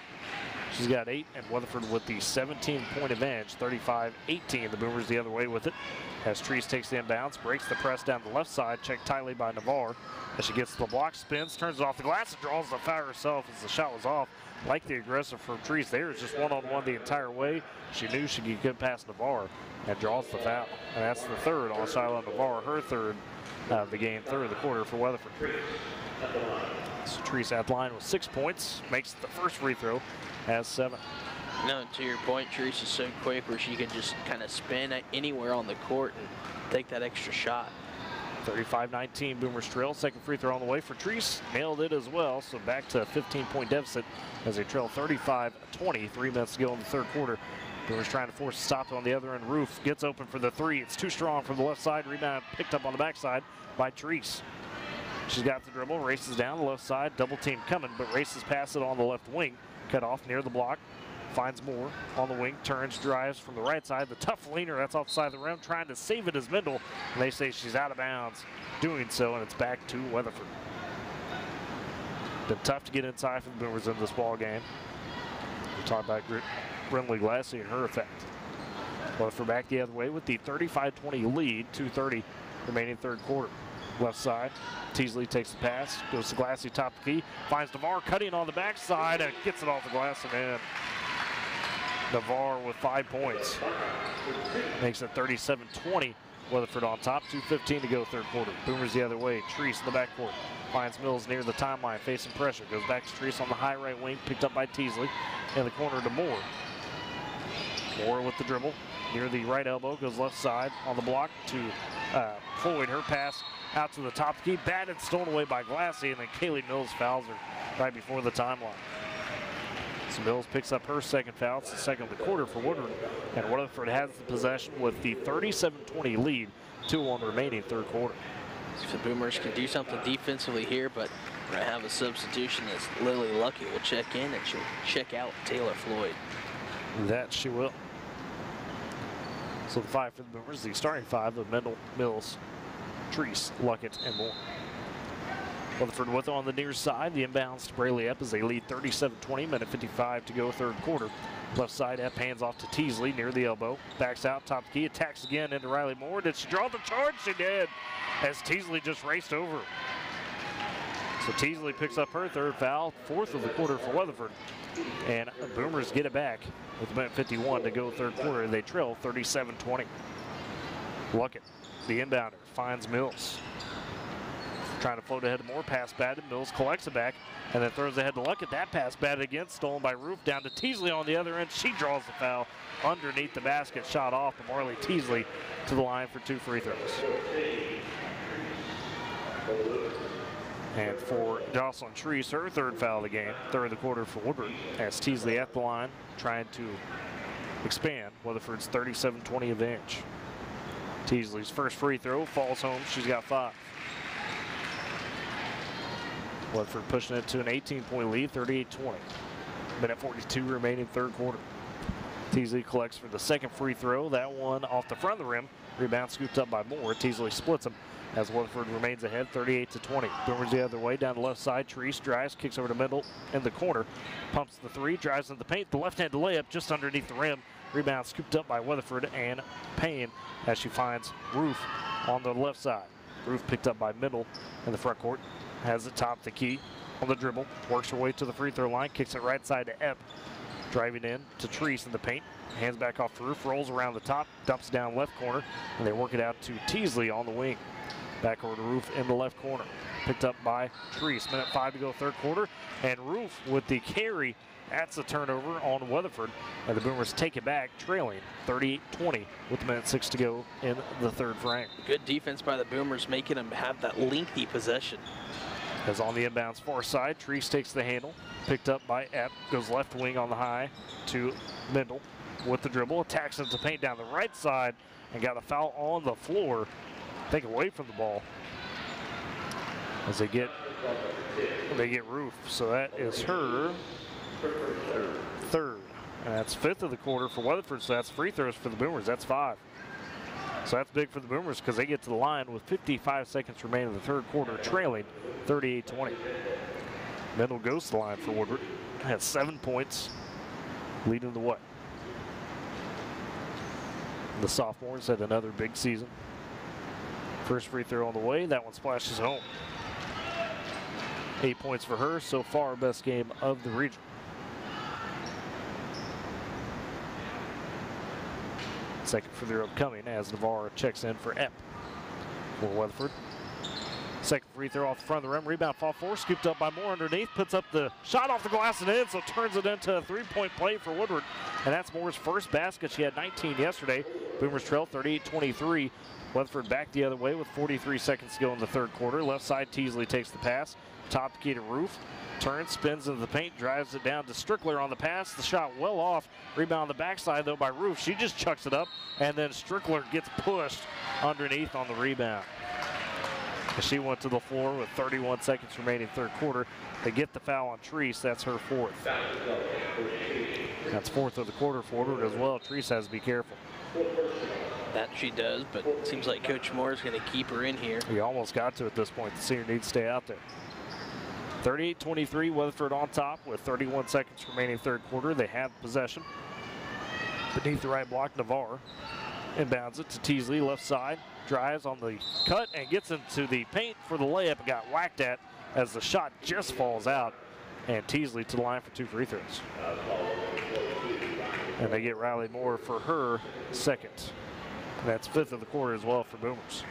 She's got 8, and Weatherford with the 17-point advantage, 35-18. The Boomers the other way with it. As Treese takes the inbounds, breaks the press down the left side, checked tightly by Navarre. As she gets to the block, spins, turns it off the glass, and draws the foul herself as the shot was off. Like the aggressive from Treese there, is just one-on-one the entire way. She knew she could get past Navarre and draws the foul. And that's the third on Shiloh Navarre, her third of the game, third of the quarter for Weatherford. So Treese at the line with 6 points, makes the first free throw, has 7. No, to your point, Treese is so quick where she can just kind of spin anywhere on the court and take that extra shot. 35-19 Boomers trail. Second free throw on the way for Treese. Nailed it as well, so back to a 15-point deficit as they trail 35-20. 3 minutes to go in the third quarter. Boomers trying to force a stop on the other end. Roof gets open for the 3. It's too strong from the left side. Rebound picked up on the backside by Treese. She's got the dribble, races down the left side. Double team coming, but races past it on the left wing. Cut off near the block. Finds Moore on the wing, turns, drives from the right side. The tough leaner, that's offside the rim, trying to save it as Mendel. And they say she's out of bounds doing so, and it's back to Weatherford. Been tough to get inside for the Boomers in this ball game. We talked about Brinley Glassy and her effect. Weatherford back the other way with the 35-20 lead, 2:30 remaining third quarter. Left side, Teasley takes the pass, goes to Glassy, top of the key, finds Navarre cutting on the backside and gets it off the glass and in. Navarre with 5 points. Makes it 37-20. Weatherford on top, 2:15 to go third quarter. Boomers the other way, Treese in the backcourt. Finds Mills near the timeline, facing pressure. Goes back to Treese on the high right wing, picked up by Teasley. In the corner to Moore. Moore with the dribble, near the right elbow, goes left side on the block to Floyd. Her pass out to the top key, batted, stolen away by Glassy, and then Kaylee Mills fouls her right before the timeline. So Mills picks up her second foul. It's the second of the quarter for Woodward, and Weatherford has the possession with the 37-20 lead, 2-1 remaining third quarter. If the Boomers can do something defensively here, but we're going to have a substitution as Lily Lucky will check in, and she'll check out Taylor Floyd. That she will. So the 5 for the Boomers, the starting 5 of Mendel, Mills, Treese, Luckett, and Moore. Weatherford with on the near side. The inbounds to Braley Epp as they lead 37-20, minute 55 to go third quarter. Left side, Epp hands off to Teasley near the elbow. Backs out, top key, attacks again into Riley Moore. Did she draw the charge? She did, as Teasley just raced over. So Teasley picks up her third foul, 4th of the quarter for Weatherford. And the Boomers get it back with a minute 51 to go third quarter. They trail 37-20. Luckett, the inbounder, finds Mills. Trying to float ahead to Moore, pass batted. Mills collects it back and then throws ahead to Luckett. That pass batted again, stolen by Roof, down to Teasley on the other end. She draws the foul underneath the basket, shot off to Marley Teasley to the line for 2 free throws. And for Jocelyn Treese, her third foul of the game, third of the quarter for Woodward, as Teasley at the line trying to expand Weatherford's 37-20 advantage. Teasley's first free throw falls home. She's got 5. Weatherford pushing it to an 18-point lead, 38-20. Minute 42 remaining third quarter. Teasley collects for the second free throw. That one off the front of the rim. Rebound scooped up by Moore. Teasley splits him as Weatherford remains ahead 38-20. Boomers the other way down the left side. Treese drives, kicks over to middle in the corner. Pumps the three, drives in the paint. The left-handed layup just underneath the rim. Rebound scooped up by Weatherford and Payne as she finds Roof on the left side. Roof picked up by Middle in the front court. Has it top the key on the dribble. Works her way to the free throw line. Kicks it right side to Epp. Driving in to Treese in the paint. Hands back off to Roof. Rolls around the top. Dumps down left corner. And they work it out to Teasley on the wing. Back over to Roof in the left corner. Picked up by Treese. Minute 5 to go third quarter. And Roof with the carry. That's a turnover on Weatherford. And the Boomers take it back, trailing 38-20 with minute 6 to go in the third frame. Good defense by the Boomers, making them have that lengthy possession. As on the inbounds far side, Treese takes the handle. Picked up by Epp. Goes left wing on the high to Mendel with the dribble. Attacks into paint down the right side and got a foul on the floor. Take away from the ball as they get Roof. So that is her third. And that's fifth of the quarter for Weatherford. So that's free throws for the Boomers. That's 5. So that's big for the Boomers because they get to the line with 55 seconds remaining in the third quarter, trailing 38-20. Mendel goes to the line for Woodward. Has 7 points, leading the way. The sophomores had another big season. First free throw on the way. That one splashes home. 8 points for her. So far, best game of the region. Second free throw upcoming as Navarre checks in for Epp for Weatherford. Second free throw off the front of the rim. Rebound fall forward. Scooped up by Moore underneath. Puts up the shot off the glass and in. So turns it into a three-point play for Woodward. And that's Moore's first basket. She had 19 yesterday. Boomers trail 38-23. Weatherford back the other way with 43 seconds to go in the third quarter. Left side, Teasley takes the pass. Top key to Roof. Turns, spins into the paint, drives it down to Strickler on the pass. The shot well off. Rebound on the backside, though, by Roof. She just chucks it up, and then Strickler gets pushed underneath on the rebound. She went to the floor with 31 seconds remaining third quarter. They get the foul on Treese. That's her fourth. That's fourth of the quarter for Woodward as well. Treese has to be careful. That she does, but it seems like Coach Moore is going to keep her in here. He almost got to at this point. The senior needs to stay out there. 38-23, Weatherford on top with 31 seconds remaining third quarter. They have possession. Beneath the right block, Navarre inbounds it to Teasley, left side. Drives on the cut and gets into the paint for the layup and got whacked at as the shot just falls out. And Teasley to the line for 2 free throws. And they get Riley Moore for her second. That's fifth of the quarter as well for Boomers.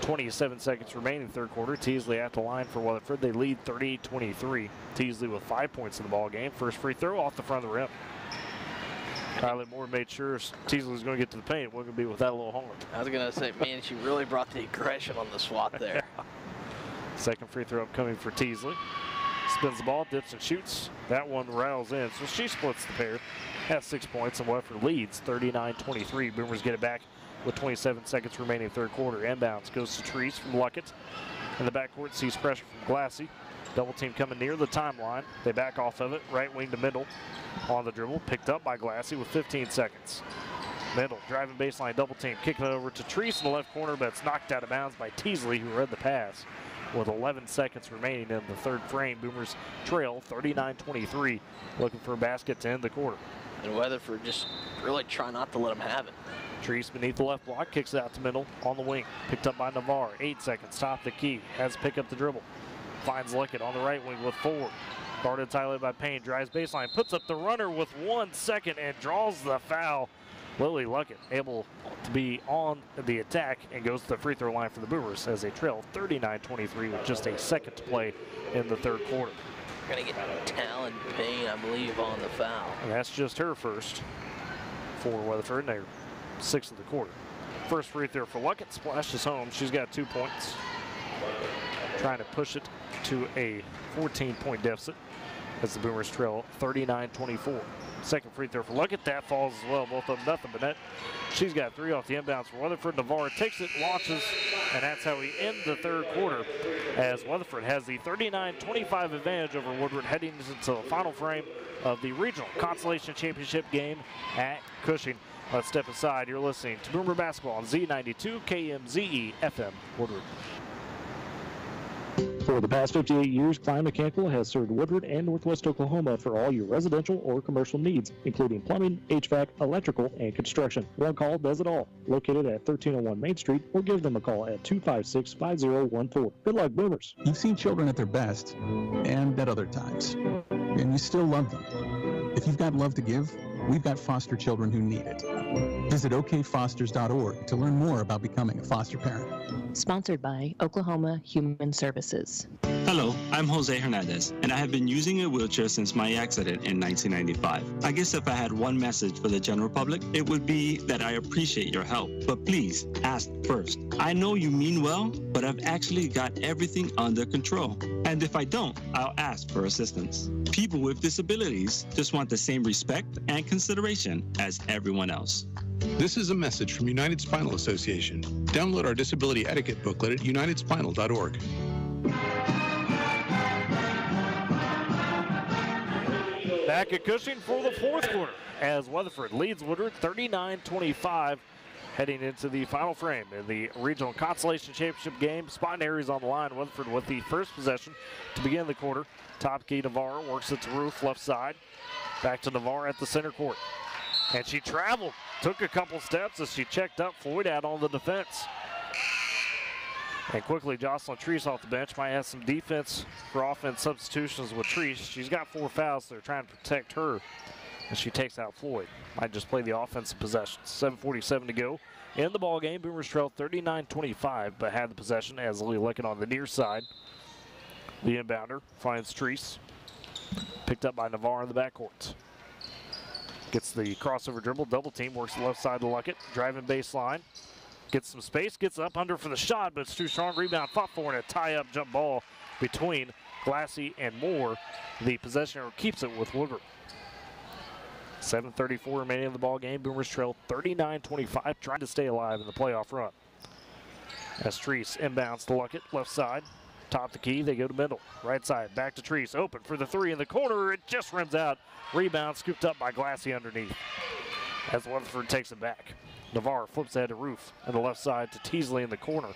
27 seconds remaining third quarter. Teasley at the line for Weatherford. They lead 38-23. Teasley with 5 points in the ball game. First free throw off the front of the rim. Riley Moore made sure Teasley was going to get to the paint. Wasn't going to be with that little homework. I was going to say, man, she really brought the aggression on the swat there. Second free throw upcoming for Teasley. Spins the ball, dips and shoots. That one rattles in, so she splits the pair. Has 6 points, and Weatherford leads 39-23. Boomers get it back with 27 seconds remaining third quarter. Inbounds goes to Treese from Luckett. In the backcourt, sees pressure from Glassy. Double team coming near the timeline. They back off of it. Right wing to Middle on the dribble. Picked up by Glassy with 15 seconds. Middle driving baseline double team. Kicking it over to Treese in the left corner, but it's knocked out of bounds by Teasley, who read the pass. With 11 seconds remaining in the third frame, Boomers trail 39-23. Looking for a basket to end the quarter. And Weatherford just really try not to let them have it. Treese beneath the left block, kicks it out to Middle on the wing. Picked up by Navarre. 8 seconds, top the key. Has to pick up the dribble. Finds Luckett on the right wing with 4. Guarded tightly by Payne. Drives baseline. Puts up the runner with 1 second and draws the foul. Lily Luckett able to be on the attack and goes to the free throw line for the Boomers as they trail 39-23 with just a second to play in the third quarter. We're going to get Talon Payne, I believe, on the foul. And that's just her first for Weatherford, and they're 6th of the quarter. First free throw for Luckett, splashes home. She's got 2 points. Trying to push it to a 14-point deficit as the Boomers trail 39-24. Second free throw for Luckett. That falls as well. Both of them nothing but net. She's got 3 off the inbounds for Weatherford. Navarre takes it, launches, and that's how we end the third quarter as Weatherford has the 39-25 advantage over Woodward heading into the final frame of the regional consolation championship game at Cushing. Let's step aside. You're listening to Boomer Basketball on Z92 KMZE FM Woodward. For the past 58 years, Klein Mechanical has served Woodward and Northwest Oklahoma for all your residential or commercial needs, including plumbing, HVAC, electrical, and construction. One call does it all. Located at 1301 Main Street, or give them a call at 256-5014. Good luck, Boomers. You've seen children at their best and at other times, and you still love them. If you've got love to give, we've got foster children who need it. Visit okfosters.org to learn more about becoming a foster parent. Sponsored by Oklahoma Human Services. Hello, I'm Jose Hernandez, and I have been using a wheelchair since my accident in 1995. I guess if I had one message for the general public, it would be that I appreciate your help, but please ask first. I know you mean well, but I've actually got everything under control. And if I don't, I'll ask for assistance. People with disabilities just want the same respect and consideration as everyone else. This is a message from United Spinal Association. Download our disability etiquette booklet at unitedspinal.org. Back at Cushing for the fourth quarter as Weatherford leads Woodward 39-25 heading into the final frame in the regional consolation championship game. Spot Aries on the line. Weatherford with the first possession to begin the quarter. Top key Navarre works it to Roof left side. Back to Navarre at the center court. And she traveled, took a couple steps as she checked up Floyd out on the defense. And quickly, Jocelyn Treese off the bench. Might have some defense for offense substitutions with Treese. She's got 4 fouls, so they're trying to protect her as she takes out Floyd. Might just play the offensive possession. 7:47 to go in the ball game. Boomers trail 39-25, but had the possession as Lee Luckett on the near side. The inbounder finds Treese. Picked up by Navarre in the backcourt. Gets the crossover dribble, double team, works the left side to Luckett. Driving baseline. Gets some space, gets up under for the shot, but it's too strong. Rebound fought for and a tie-up jump ball between Glassy and Moore. The possession keeps it with Woodward. 7:34 remaining in the ball game. Boomers trail 39-25, trying to stay alive in the playoff run. As Treese inbounds to Luckett, left side. Top the key, they go to middle. Right side, back to Treese. Open for the three in the corner. It just rims out. Rebound scooped up by Glassy underneath as Weatherford takes it back. Navarre flips ahead to Roof on the left side to Teasley in the corner.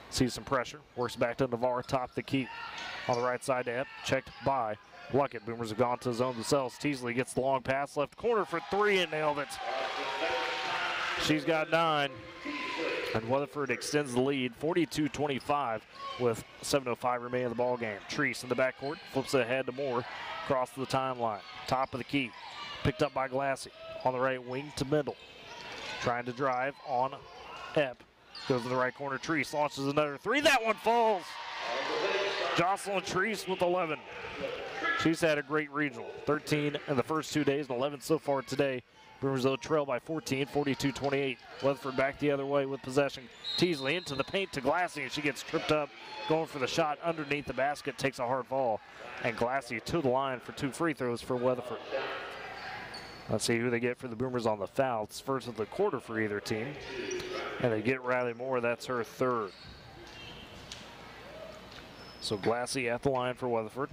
Sees some pressure, works back to Navarre, top the key. On the right side to Epp, checked by Luckett. Boomers have gone to the zone themselves. Teasley gets the long pass, left corner for 3 and nailed it. She's got 9. And Weatherford extends the lead 42-25 with 7:05 remaining in the ball game. Treese in the backcourt, flips it ahead to Moore, across the timeline. Top of the key, picked up by Glassy. On the right wing to middle. Trying to drive on Epp. Goes to the right corner. Treese launches another 3. That one falls. Jocelyn Treese with 11. She's had a great regional. 13 in the first 2 days and 11 so far today. Boomers though trail by 14, 42-28. Weatherford back the other way with possession. Teasley into the paint to Glassy, and she gets tripped up going for the shot underneath the basket. Takes a hard fall. And Glassy to the line for 2 free throws for Weatherford. Let's see who they get for the Boomers on the foul. It's first of the quarter for either team. And they get Riley Moore. That's her 3rd. So Glassy at the line for Weatherford.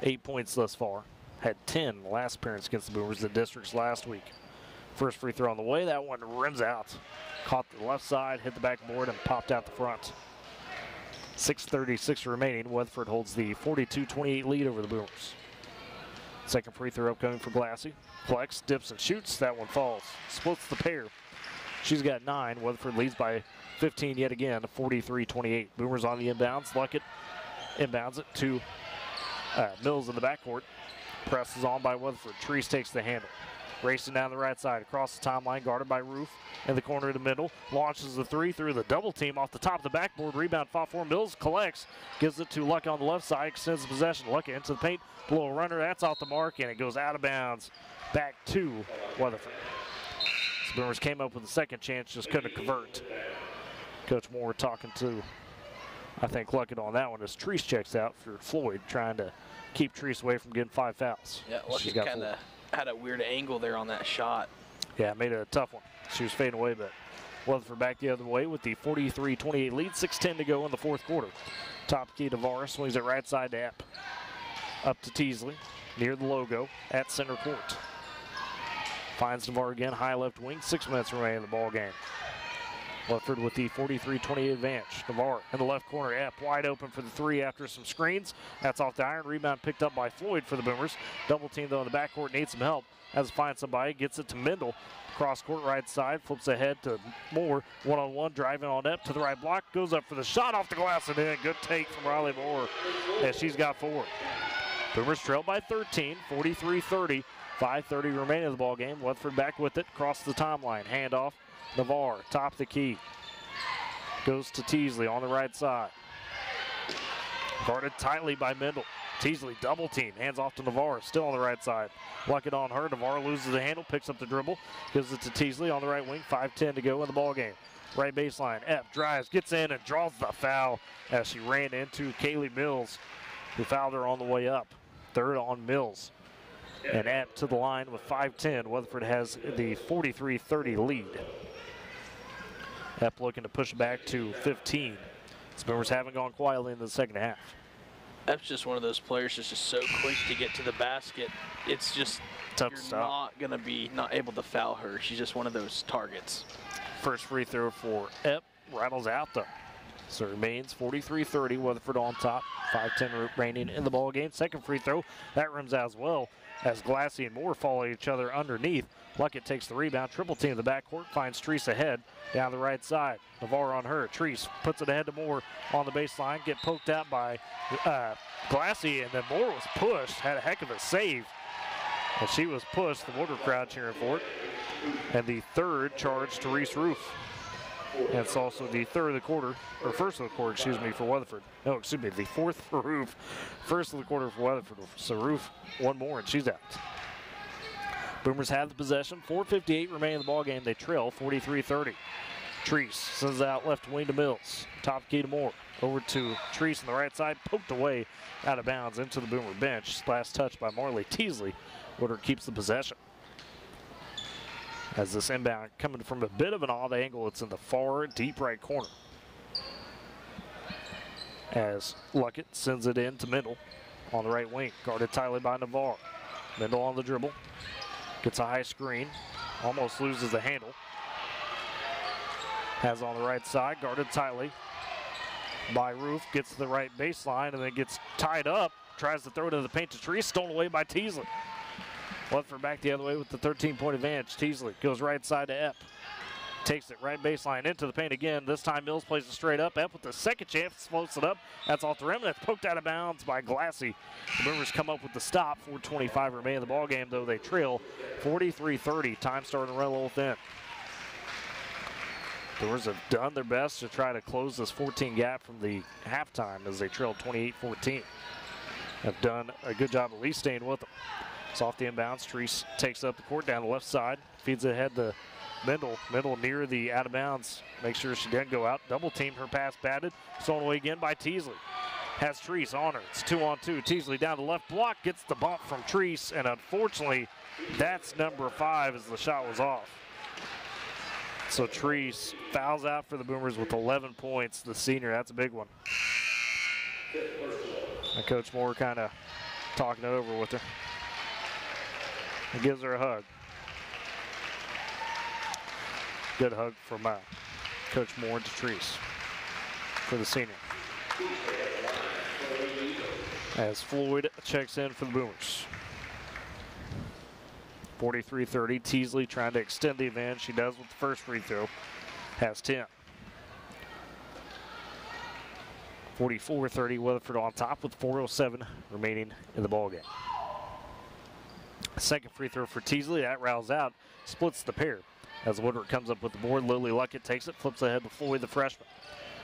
8 points thus far. Had 10 last appearance against the Boomers in the districts last week. First free throw on the way. That one rims out. Caught the left side, hit the backboard, and popped out the front. 6:36 remaining. Weatherford holds the 42-28 lead over the Boomers. Second free throw upcoming for Glassy. Flex, dips and shoots. That one falls. Splits the pair. She's got 9. Weatherford leads by 15 yet again, 43-28. Boomers on the inbounds. Luckett inbounds it to Mills in the backcourt. Presses on by Weatherford. Treese takes the handle. Racing down the right side across the timeline, guarded by Roof in the corner of the middle. Launches the 3 through the double team off the top of the backboard. Rebound fought for. Mills collects, gives it to Luckett on the left side, extends the possession. Luckett into the paint, below a runner. That's off the mark, and it goes out of bounds back to Weatherford. So Boomers came up with a second chance, just couldn't convert. Coach Moore talking to, I think, Luckett on that one as Treese checks out for Floyd, trying to keep Treese away from getting 5 fouls. Yeah, Luckett kind of had a weird angle there on that shot. Yeah, made it a tough one. She was fading away, but Weatherford back the other way with the 43-28 lead. 6:10 to go in the fourth quarter. Top key to Navarre, swings it right side to Epp. Up to Teasley, near the logo, at center court. Finds Navarre again, high left wing. 6 minutes remaining in the ball game. Weatherford with the 43-28 advantage. Navarre in the left corner, Epp wide open for the 3 after some screens. That's off the iron. Rebound picked up by Floyd for the Boomers. Double team though in the backcourt, needs some help. Has to find somebody, gets it to Mendel. Cross court right side, flips ahead to Moore. One-on-one, driving on Epp to the right block. Goes up for the shot off the glass and in. Good take from Riley Moore as she's got 4. Boomers trail by 13, 43-30. 5:30 remaining in the ball game. Weatherford back with it, across the timeline. Handoff, Navarre, top the key. Goes to Teasley on the right side. Guarded tightly by Mendel. Teasley double team, hands off to Navarre, still on the right side. Luck it on her. Navarre loses the handle, picks up the dribble, gives it to Teasley on the right wing. 5:10 to go in the ball game. Right baseline, Epp drives, gets in and draws the foul as she ran into Kaylee Mills, who fouled her on the way up. Third on Mills. And Epp to the line with 5:10. Weatherford has the 43-30 lead. Epp looking to push back to 15. The Boomers haven't gone quietly in the second half. Epp's just one of those players that's just so quick to get to the basket. It's just tough you're to stop. Not going to be not able to foul her. She's just one of those targets. First free throw for Epp rattles out though. So it remains 43-30. Weatherford on top. 5:10 remaining in the ball game. Second free throw, that rims out as well as Glassy and Moore follow each other underneath. Luckett takes the rebound. Triple team in the backcourt. Finds Treese ahead down the right side. Navarre on her. Treese puts it ahead to Moore on the baseline. Get poked out by Glassy, and then Moore was pushed. Had a heck of a save. And she was pushed. The Woodward crowd cheering for it. And the third charge to Reese Roof. And it's also the third of the quarter, or first of the quarter, excuse me, for Weatherford. No, excuse me, the fourth for Roof. First of the quarter for Weatherford. So Roof, one more, and she's out. Boomers have the possession. 4:58 remaining in the ballgame. They trail 43-30. Treese sends out left wing to Mills. Top key to Moore. Over to Treese on the right side. Poked away out of bounds into the Boomer bench. Last touch by Marley Teasley. Woodward keeps the possession. As this inbound coming from a bit of an odd angle, it's in the far deep right corner. As Luckett sends it in to Mendel on the right wing. Guarded tightly by Navarre. Mendel on the dribble. Gets a high screen. Almost loses the handle. Has on the right side. Guarded tightly by Roof. Gets to the right baseline and then gets tied up. Tries to throw it into the paint to Treese. Stolen away by Teasley. Weatherford back the other way with the 13-point advantage. Teasley goes right side to Epp. Takes it right baseline into the paint again. This time Mills plays it straight up. Epp with the second chance, floats it up. That's off the rim. That's poked out of bounds by Glassy. The Boomers come up with the stop. 4:25 remain in the ballgame, though they trail 43-30. Time starting to run a little thin. The Boomers have done their best to try to close this 14 gap from the halftime as they trailed 28-14. Have done a good job at least staying with them. It's off the inbounds. Treese takes up the court down the left side. Feeds it ahead to Mendel. Mendel near the out of bounds. Make sure she doesn't go out. Double team, her pass batted. Stolen away again by Teasley. Has Treese on her. It's 2-on-2. Teasley down the left block. Gets the bump from Treese. And unfortunately, that's number 5 as the shot was off. So Treese fouls out for the Boomers with 11 points. The senior, that's a big one. And Coach Moore kind of talking it over with her. And gives her a hug. Good hug from Coach Moore to Treese for the senior. As Floyd checks in for the Boomers. 43-30. Teasley trying to extend the advantage. She does with the first free throw. Has 10. 44-30. Weatherford on top with 4:07 remaining in the ballgame. Second free throw for Teasley. That rattles out. Splits the pair. As Woodward comes up with the board, Lily Luckett takes it, flips ahead to Floyd, the freshman.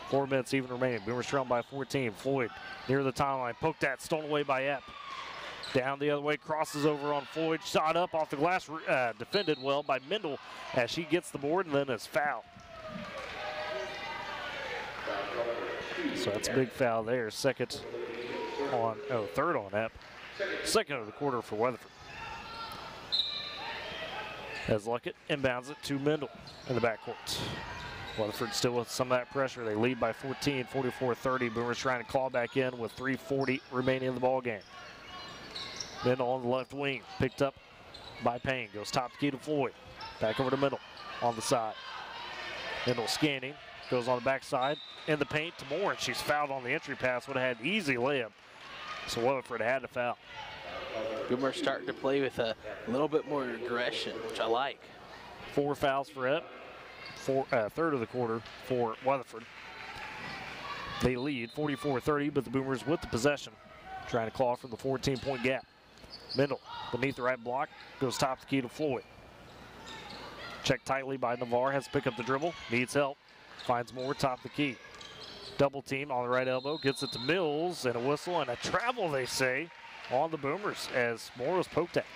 4 minutes even remaining. Boomers trailing by 14. Floyd near the timeline. Poked at, stolen away by Epp. Down the other way, crosses over on Floyd. Shot up off the glass, defended well by Mendel as she gets the board and then is fouled. So that's a big foul there. Third on Epp. Second of the quarter for Weatherford. As Luckett inbounds it to Mendel in the backcourt. Weatherford still with some of that pressure. They lead by 14, 44-30. Boomers trying to claw back in with 3:40 remaining in the ball game. Mendel on the left wing, picked up by Payne. Goes top key to Floyd. Back over to Mendel on the side. Mendel scanning, goes on the backside in the paint to Moore, and she's fouled on the entry pass. Would have had an easy layup. So Weatherford had to foul. Boomers starting to play with a little bit more aggression, which I like. 4 fouls for Ep. Third of the quarter for Weatherford. They lead 44-30, but the Boomers with the possession, trying to claw from the 14-point gap. Mendel beneath the right block, goes top the key to Floyd. Checked tightly by Navarre, has to pick up the dribble, needs help, finds Moore top the key. Double team on the right elbow, gets it to Mills, and a whistle and a travel, they say, on the Boomers as Moore was poked at.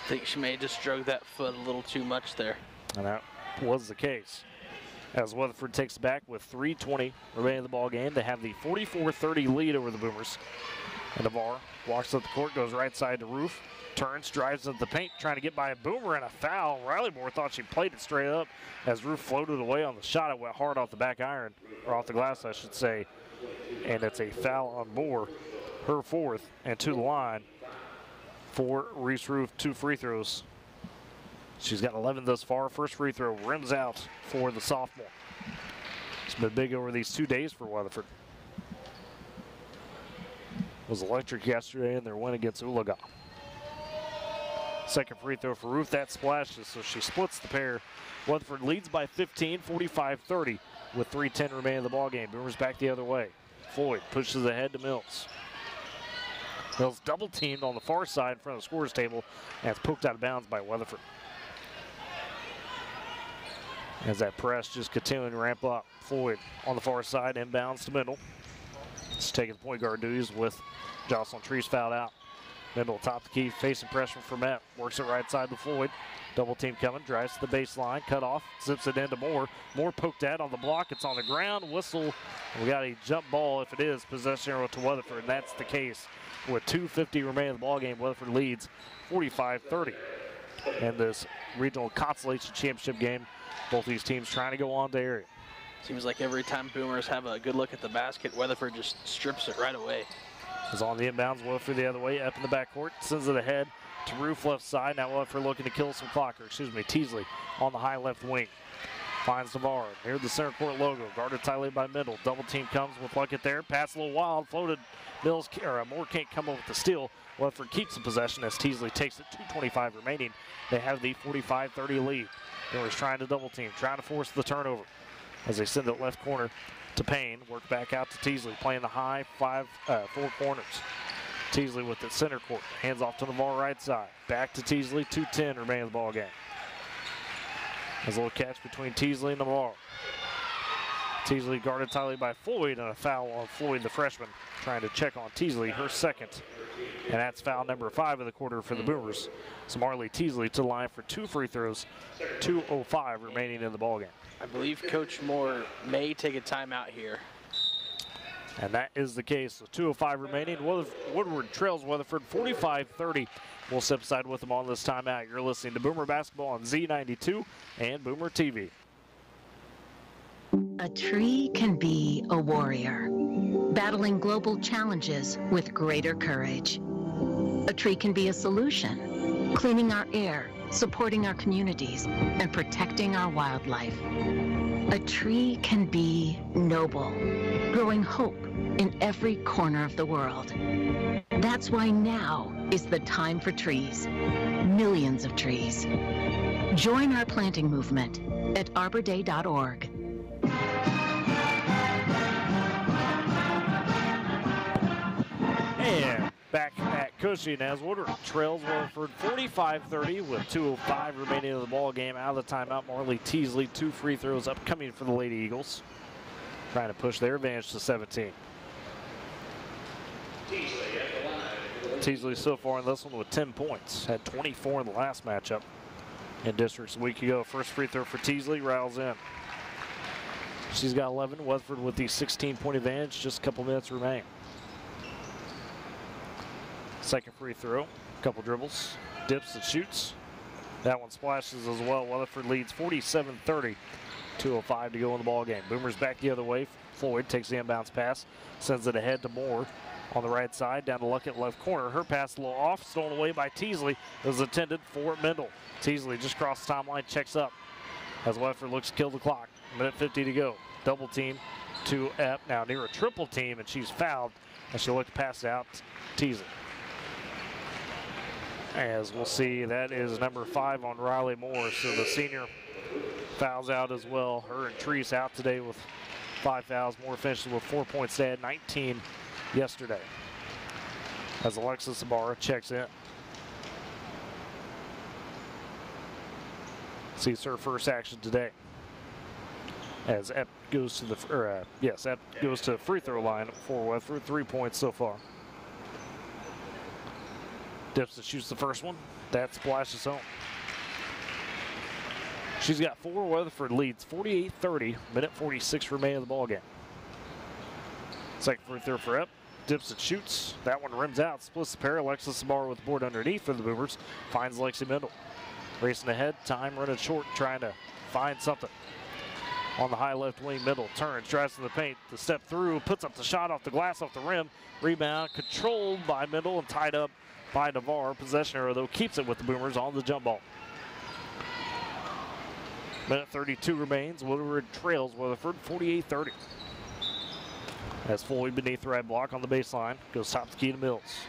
I think she may have just drug that foot a little too much there. And that was the case. As Weatherford takes it back with 3:20 remaining in the ball game, they have the 44-30 lead over the Boomers. And Navarre walks up the court, goes right side to Roof, turns, drives at the paint, trying to get by a Boomer and a foul. Riley Moore thought she played it straight up as Roof floated away on the shot. It went hard off the back iron, or off the glass, I should say. And it's a foul on Moore, her fourth, and to the line for Reese Roof. 2 free throws. She's got 11 thus far. First free throw rims out for the sophomore. It's been big over these 2 days for Weatherford. Was electric yesterday in their win against Oologah. Second free throw for Ruth, that splashes, so she splits the pair. Weatherford leads by 15, 45-30, with 3:10 remaining in the ballgame. Boomers back the other way. Floyd pushes ahead to Mills. Mills double teamed on the far side in front of the scorer's table, and it's poked out of bounds by Weatherford. As that press just continuing to ramp up. Floyd on the far side, inbounds to Mendel. He's taking the point guard duties with Jocelyn Trees fouled out. Mendel top the key, facing pressure from Matt. Works it right side to Floyd. Double team coming, drives to the baseline, cut off, zips it into Moore. Moore poked at on the block, it's on the ground, whistle. We got a jump ball if it is, possession arrow to Weatherford, and that's the case. With 2:50 remaining in the ballgame, Weatherford leads 45-30. In this regional consolation championship game, both these teams trying to go on to area. Seems like every time Boomers have a good look at the basket, Weatherford just strips it right away. Is on the inbounds, Weatherford the other way, up in the backcourt, sends it ahead to Roof left side. Now Weatherford looking to kill some clock, or excuse me, Teasley on the high left wing. Finds Navarre near the center court logo, guarded tightly by Mendel. Double team comes with Luckett there, pass a little wild, floated. Mills, or Moore can't come up with the steal. Weatherford keeps the possession as Teasley takes it. 2:25 remaining. They have the 45-30 lead. Boomers trying to double team, trying to force the turnover as they send it left corner to Payne. Work back out to Teasley, playing the high 4 corners. Teasley with the center court, hands off to Navarre right side. Back to Teasley, 2:10 remaining in the ball game. There's a little catch between Teasley and Navarre. Teasley guarded tightly by Floyd, and a foul on Floyd, the freshman, trying to check on Teasley, her second. And that's foul number 5 of the quarter for the Boomers. So Marley Teasley to the line for 2 free throws, 2:05 remaining in the ballgame. I believe Coach Moore may take a timeout here. And that is the case. So 2:05 remaining. Woodward trails Weatherford 45-30. We'll step aside with them on this timeout. You're listening to Boomer Basketball on Z92 and Boomer TV. A tree can be a warrior, battling global challenges with greater courage. A tree can be a solution, cleaning our air, supporting our communities, and protecting our wildlife. A tree can be noble, growing hope in every corner of the world. That's why now is the time for trees, millions of trees. Join our planting movement at arborday.org. And back at Cushing as Woodward trails Weatherford 45-30 with 2:05 remaining in the ball game. Out of the timeout, Marley Teasley, 2 free throws upcoming for the Lady Eagles, trying to push their advantage to 17. Teasley so far in this one with 10 points. Had 24 in the last matchup in districts a week ago. First free throw for Teasley, rattles in. She's got 11. Weatherford with the 16-point advantage, just a couple minutes remain. Second free throw, couple dribbles, dips and shoots. That one splashes as well. Weatherford leads 47-30. 2:05 to go in the ball game. Boomers back the other way. Floyd takes the inbounds pass, sends it ahead to Moore on the right side, down to Luckett left corner. Her pass a little off, stolen away by Teasley. It was intended for Mendel. Teasley just crossed the timeline, checks up as Weatherford looks to kill the clock. Minute 50 to go. Double team to Epp, now near a triple team, and she's fouled as she looked to pass it out to Teasley. As we'll see, that is number 5 on Riley Moore, so the senior fouls out as well. Her and Treese out today with 5 fouls. Moore finishes with 4 points today, 19 yesterday. As Alexis Ibarra checks in. Sees her first action today. As Epp goes to the Epp goes to the free throw line for Weatherford. 3 points so far. Dips and shoots the first one. That splashes home. She's got 4. Weatherford leads 48-30. Minute 46 remaining in the ball game. Second free throw for Epp. Dips and shoots. That one rims out. Splits the pair. Alexis Ibarra with the board underneath for the Boomers. Finds Lexi Mendel. Racing ahead. Time running short. Trying to find something. On the high left wing, Mendel turns, drives to the paint. The step through. Puts up the shot off the glass, off the rim. Rebound controlled by Mendel and tied up by Navarre. Possession arrow, though, keeps it with the Boomers on the jump ball. Minute 32 remains. Woodward trails Weatherford 48-30. As Floyd beneath the right block on the baseline. Goes top the key to Mills.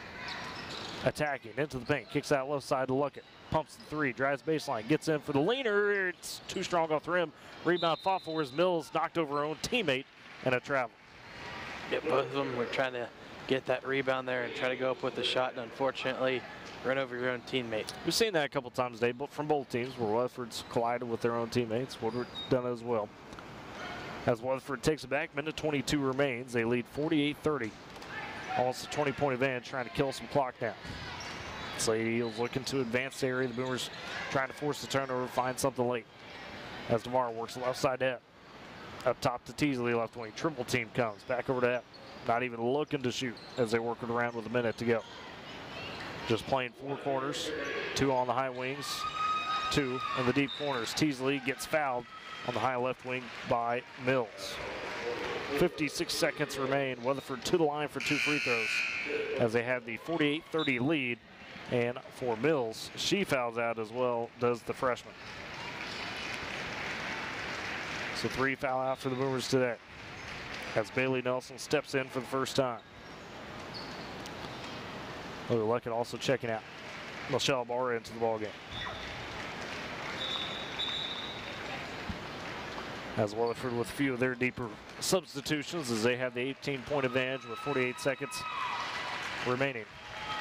Attacking into the paint. Kicks out left side to Luckett. Pumps the 3. Drives baseline. Gets in for the leaner. It's too strong off the rim. Rebound fought for as Mills knocked over her own teammate and a travel. Yeah, both of them were trying to get that rebound there and try to go up with the shot, and unfortunately run over your own teammate. We've seen that a couple times today, but from both teams where Weatherford's collided with their own teammates. Woodward done it as well. As Weatherford takes it back, minute 22 remains. They lead 48-30. Almost a 20-point advantage, trying to kill some clock down. Slade Eels looking to advance the area. The Boomers trying to force the turnover, find something late. As DeMar works left side to Epp. Up top to Teasley, left wing. Triple team comes back over to Epp. Not even looking to shoot as they work it around with a minute to go. Just playing 4 corners, 2 on the high wings, 2 in the deep corners. Teasley gets fouled on the high left wing by Mills. 56 seconds remain. Weatherford to the line for 2 free throws as they have the 48-30 lead. And for Mills, she fouls out as well, does the freshman. So 3 foul out for the Boomers today as Bailey Nelson steps in for the first time. Luckett also checking out. Michelle Barr into the ballgame. As Weatherford with a few of their deeper substitutions as they have the 18-point advantage with 48 seconds remaining.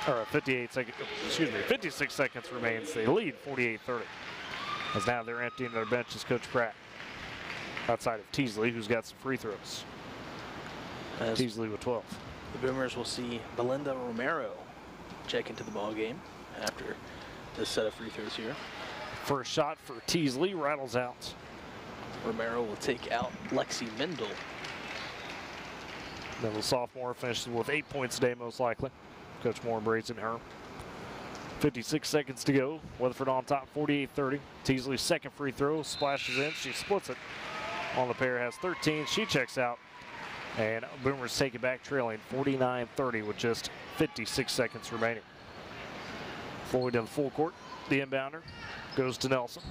Or 56 seconds remains. They lead 48-30. As now they're emptying their bench as Coach Pratt. Outside of Teasley, who's got some free throws. As Teasley with 12. The Boomers will see Belinda Romero check into the ball game after this set of free throws here. First shot for Teasley rattles out. Romero will take out Lexi Mendel. Then the sophomore finishes with 8 points today, most likely. Coach Moore embracing her. 56 seconds to go. Weatherford on top, 48-30. Teasley's second free throw splashes in. She splits it on the pair, has 13. She checks out. And Boomers take it back, trailing 49-30 with just 56 seconds remaining. Floyd in the full court. The inbounder goes to Nelson.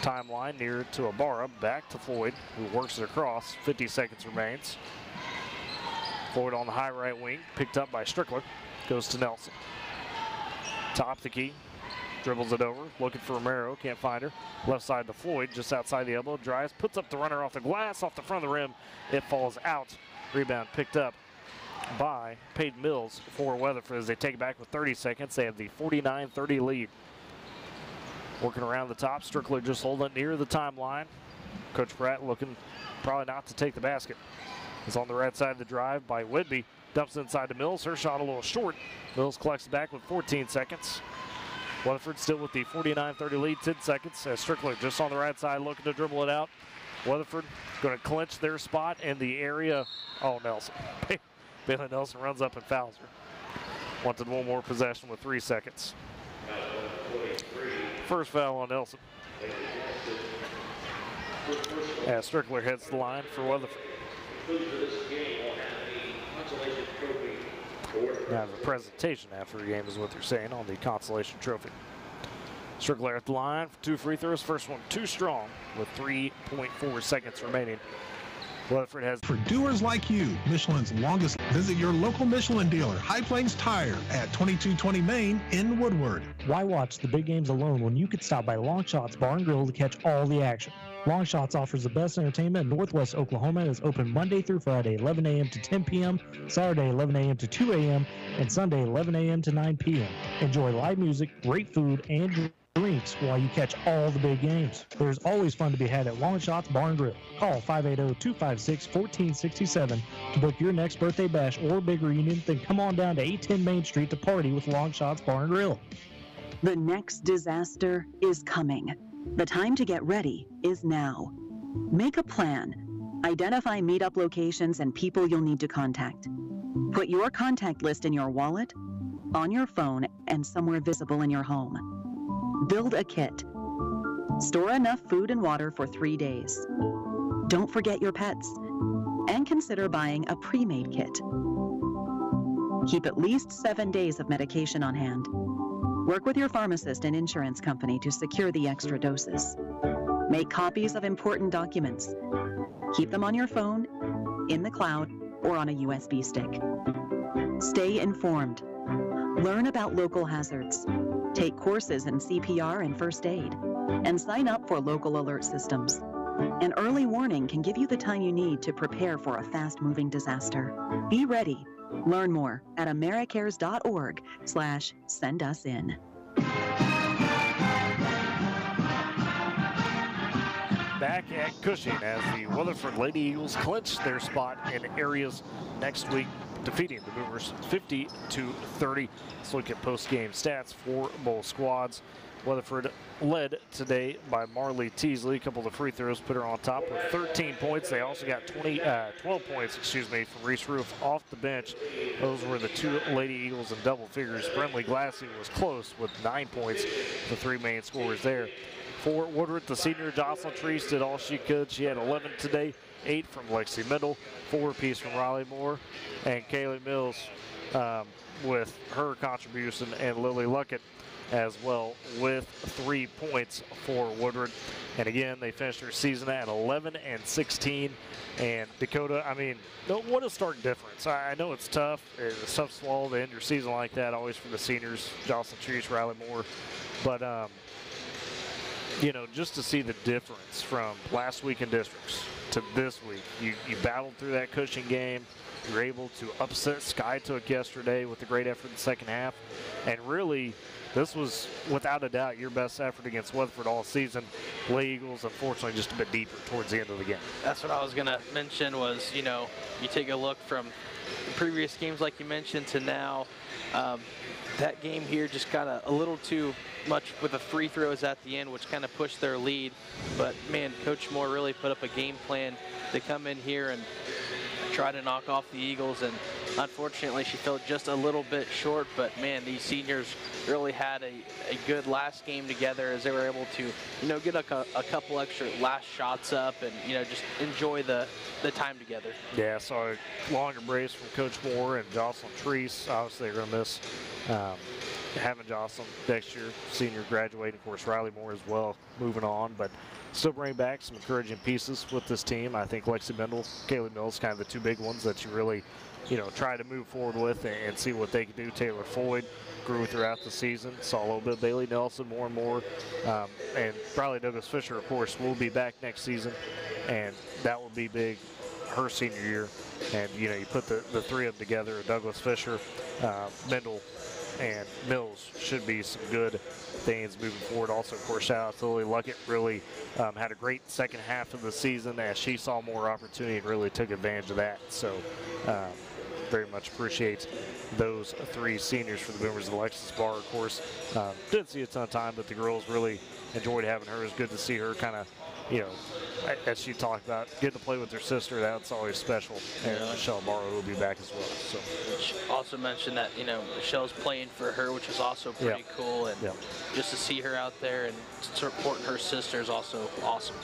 Timeline near to Ibarra, back to Floyd, who works it across. 50 seconds remains. Floyd on the high right wing, picked up by Strickler. Goes to Nelson. Top the key. Dribbles it over, looking for Romero, can't find her. Left side to Floyd, just outside the elbow, drives, puts up the runner off the glass, off the front of the rim. It falls out. Rebound picked up by Peyton Mills for Weatherford as they take it back with 30 seconds. They have the 49-30 lead. Working around the top, Strickler just holding it near the timeline. Coach Pratt looking probably not to take the basket. It's on the right side of the drive by Whitby. Dumps inside to Mills. Her shot a little short. Mills collects it back with 14 seconds. Weatherford still with the 49-30 lead, 10 seconds. As Strickler just on the right side looking to dribble it out. Weatherford going to clinch their spot in the area. Oh, Nelson. Bailey Nelson runs up and fouls her. Wanted one more possession with 3 seconds. First foul on Nelson. As Strickler heads the line for Weatherford. Now the presentation after the game is what they're saying on the consolation trophy. Strickler at the line for 2 free throws. First one too strong with 3.4 seconds remaining. Weatherford has... For doers like you, Michelin's longest. Visit your local Michelin dealer, High Plains Tire, at 2220 Main in Woodward. Why watch the big games alone when you could stop by Long Shots Bar and Grill to catch all the action? Long Shots offers the best entertainment in Northwest Oklahoma and is open Monday through Friday, 11 a.m. to 10 p.m., Saturday, 11 a.m. to 2 a.m., and Sunday, 11 a.m. to 9 p.m. Enjoy live music, great food, and drinks while you catch all the big games. There's always fun to be had at Long Shots Bar and Grill. Call 580-256-1467 to book your next birthday bash or big reunion, then come on down to 810 Main Street to party with Long Shots Bar and Grill. The next disaster is coming. The time to get ready is now. Make a plan. Identify meetup locations and people you'll need to contact. Put your contact list in your wallet, on your phone, and somewhere visible in your home. Build a kit. Store enough food and water for 3 days. Don't forget your pets. And consider buying a pre-made kit. Keep at least 7 days of medication on hand. Work with your pharmacist and insurance company to secure the extra doses. Make copies of important documents. Keep them on your phone, in the cloud, or on a USB stick. Stay informed. Learn about local hazards. Take courses in CPR and first aid. And sign up for local alert systems. An early warning can give you the time you need to prepare for a fast-moving disaster. Be ready. Learn more at americares.org/send-us-in. Back at Cushing as the Weatherford Lady Eagles clinch their spot in areas next week, defeating the Boomers 50-30. Let's look at post-game stats for both squads. Weatherford led today by Marley Teasley. A couple of free throws put her on top with 13 points. They also got 12 points, from Reese Roof off the bench. Those were the 2 Lady Eagles in double figures. Brentley Glassy was close with 9 points, the 3 main scorers there. For Woodward, the senior Jocelyn Treese did all she could. She had 11 today, 8 from Lexi Mendel, 4 apiece from Riley Moore, and Kaylee Mills with her contribution, and Lily Luckett as well with 3 points for Woodward. And again, they finished their season at 11-16. And Dakota, I mean, what a stark difference. I know it's tough. It's tough to swallow to end your season like that, always for the seniors, Jocelyn Treese, Riley Moore. But, you know, just to see the difference from last week in districts to this week. You battled through that Cushing game. You were able to upset Skytook yesterday with a great effort in the second half. And really, this was, without a doubt, your best effort against Weatherford all season. Lady Eagles, unfortunately, just a bit deeper towards the end of the game. That's what I was going to mention was, you know, you take a look from the previous games like you mentioned to now. That game here just got a little too much with the free throws at the end, which kind of pushed their lead. But, man, Coach Moore really put up a game plan to come in here and try to knock off the Eagles, and unfortunately she fell just a little bit short. But man, these seniors really had a good last game together as they were able to, you know, get a couple extra last shots up and, you know, just enjoy the time together. Yeah, so a long embrace from Coach Moore and Jocelyn Treese. Obviously they're going to miss having Jocelyn next year, senior graduating. Of course, Riley Moore as well, moving on, but still bring back some encouraging pieces with this team. I think Lexi Mendel, Kaylee Mills, kind of the 2 big ones that you really, you know, try to move forward with and see what they can do. Taylor Floyd grew throughout the season. Saw a little bit of Bailey Nelson more and more. And probably Douglas Fisher, of course, will be back next season, and that will be big her senior year. And, you know, you put the 3 of them together, Douglas Fisher, Mendel, and Mills should be some good things moving forward. Also, of course, shout out to Lily Luckett. Really had a great second half of the season as she saw more opportunity and really took advantage of that. So very much appreciate those 3 seniors for the Boomers. Alexis Barr, of course, didn't see a ton of time, but the girls really enjoyed having her. It's good to see her kind of, as she talked about, getting to play with her sister. That's always special. And Michelle Barrow will be back as well. So she also mentioned that, Michelle's playing for her, which is also pretty cool. And just to see her out there and supporting her sister is also awesome.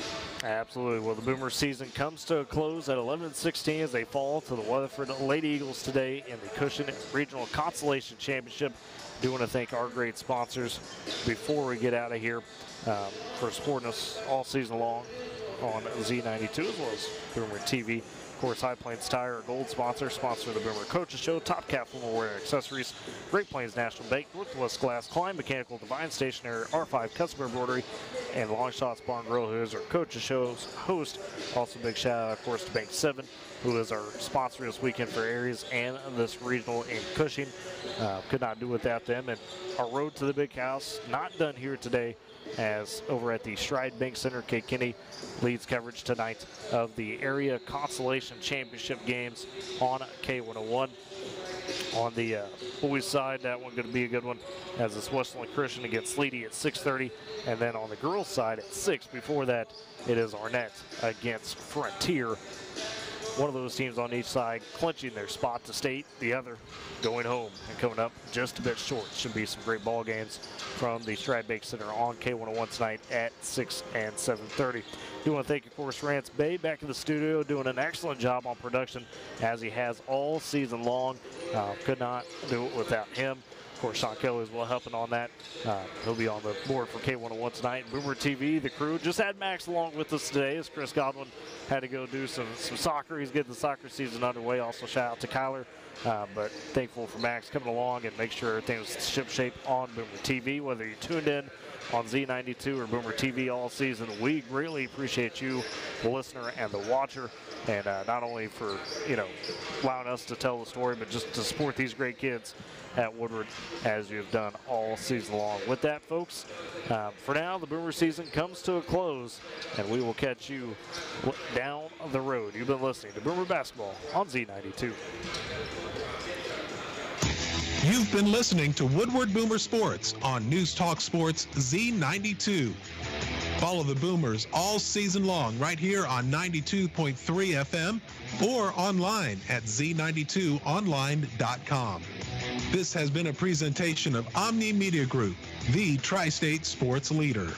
Absolutely. Well, the Boomer season comes to a close at 11-16 as they fall to the Weatherford Lady Eagles today in the Cushing Regional Consolation Championship. I do want to thank our great sponsors before we get out of here for supporting us all season long on Z92 as well as Boomer TV. Of course, High Plains Tire, a gold sponsor of the Boomer Coaches Show, Top Cap Formalwear and Accessories, Great Plains National Bank, Northwest Glass, Klein Mechanical, Divine Stationery, R5 Customer Embroidery, and Long Shots Barn Grill, who is our Coaches Show's host. Also, big shout out, of course, to Bank 7, who is our sponsor this weekend for Aries and this regional in Cushing. Could not do without them. And our road to the big house, not done here today, as over at the Stride Bank Center, Kay Kinney leads coverage tonight of the Area Consolation Championship games on K101. On the boys' side, that one going to be a good one, as it's Westland Christian against Sleety at 6:30, and then on the girls' side at 6. Before that, it is Arnett against Frontier. One of those teams on each side clinching their spot to state, the other going home and coming up just a bit short. Should be some great ball games from the Stride Bank Center on K101 tonight at 6 and 7:30. Do want to thank, of course, Rance Bay back in the studio doing an excellent job on production as he has all season long. Could not do it without him. Of course, Sean Kelly as well helping on that. He'll be on the board for K101 tonight. Boomer TV, the crew, just had Max along with us today as Chris Godwin had to go do some soccer. He's getting the soccer season underway. Also, shout out to Kyler. But thankful for Max coming along and make sure everything was shipshape on Boomer TV. Whether you tuned in on Z92 or Boomer TV all season, we greatly appreciate you, the listener and the watcher. And not only for, allowing us to tell the story, but just to support these great kids at Woodward as you've done all season long. With that, folks, for now, the Boomer season comes to a close, and we will catch you down the road. You've been listening to Boomer Basketball on Z92. You've been listening to Woodward Boomer Sports on News Talk Sports Z92. Follow the Boomers all season long right here on 92.3 FM or online at z92online.com. This has been a presentation of Omni Media Group, the Tri-State sports leader.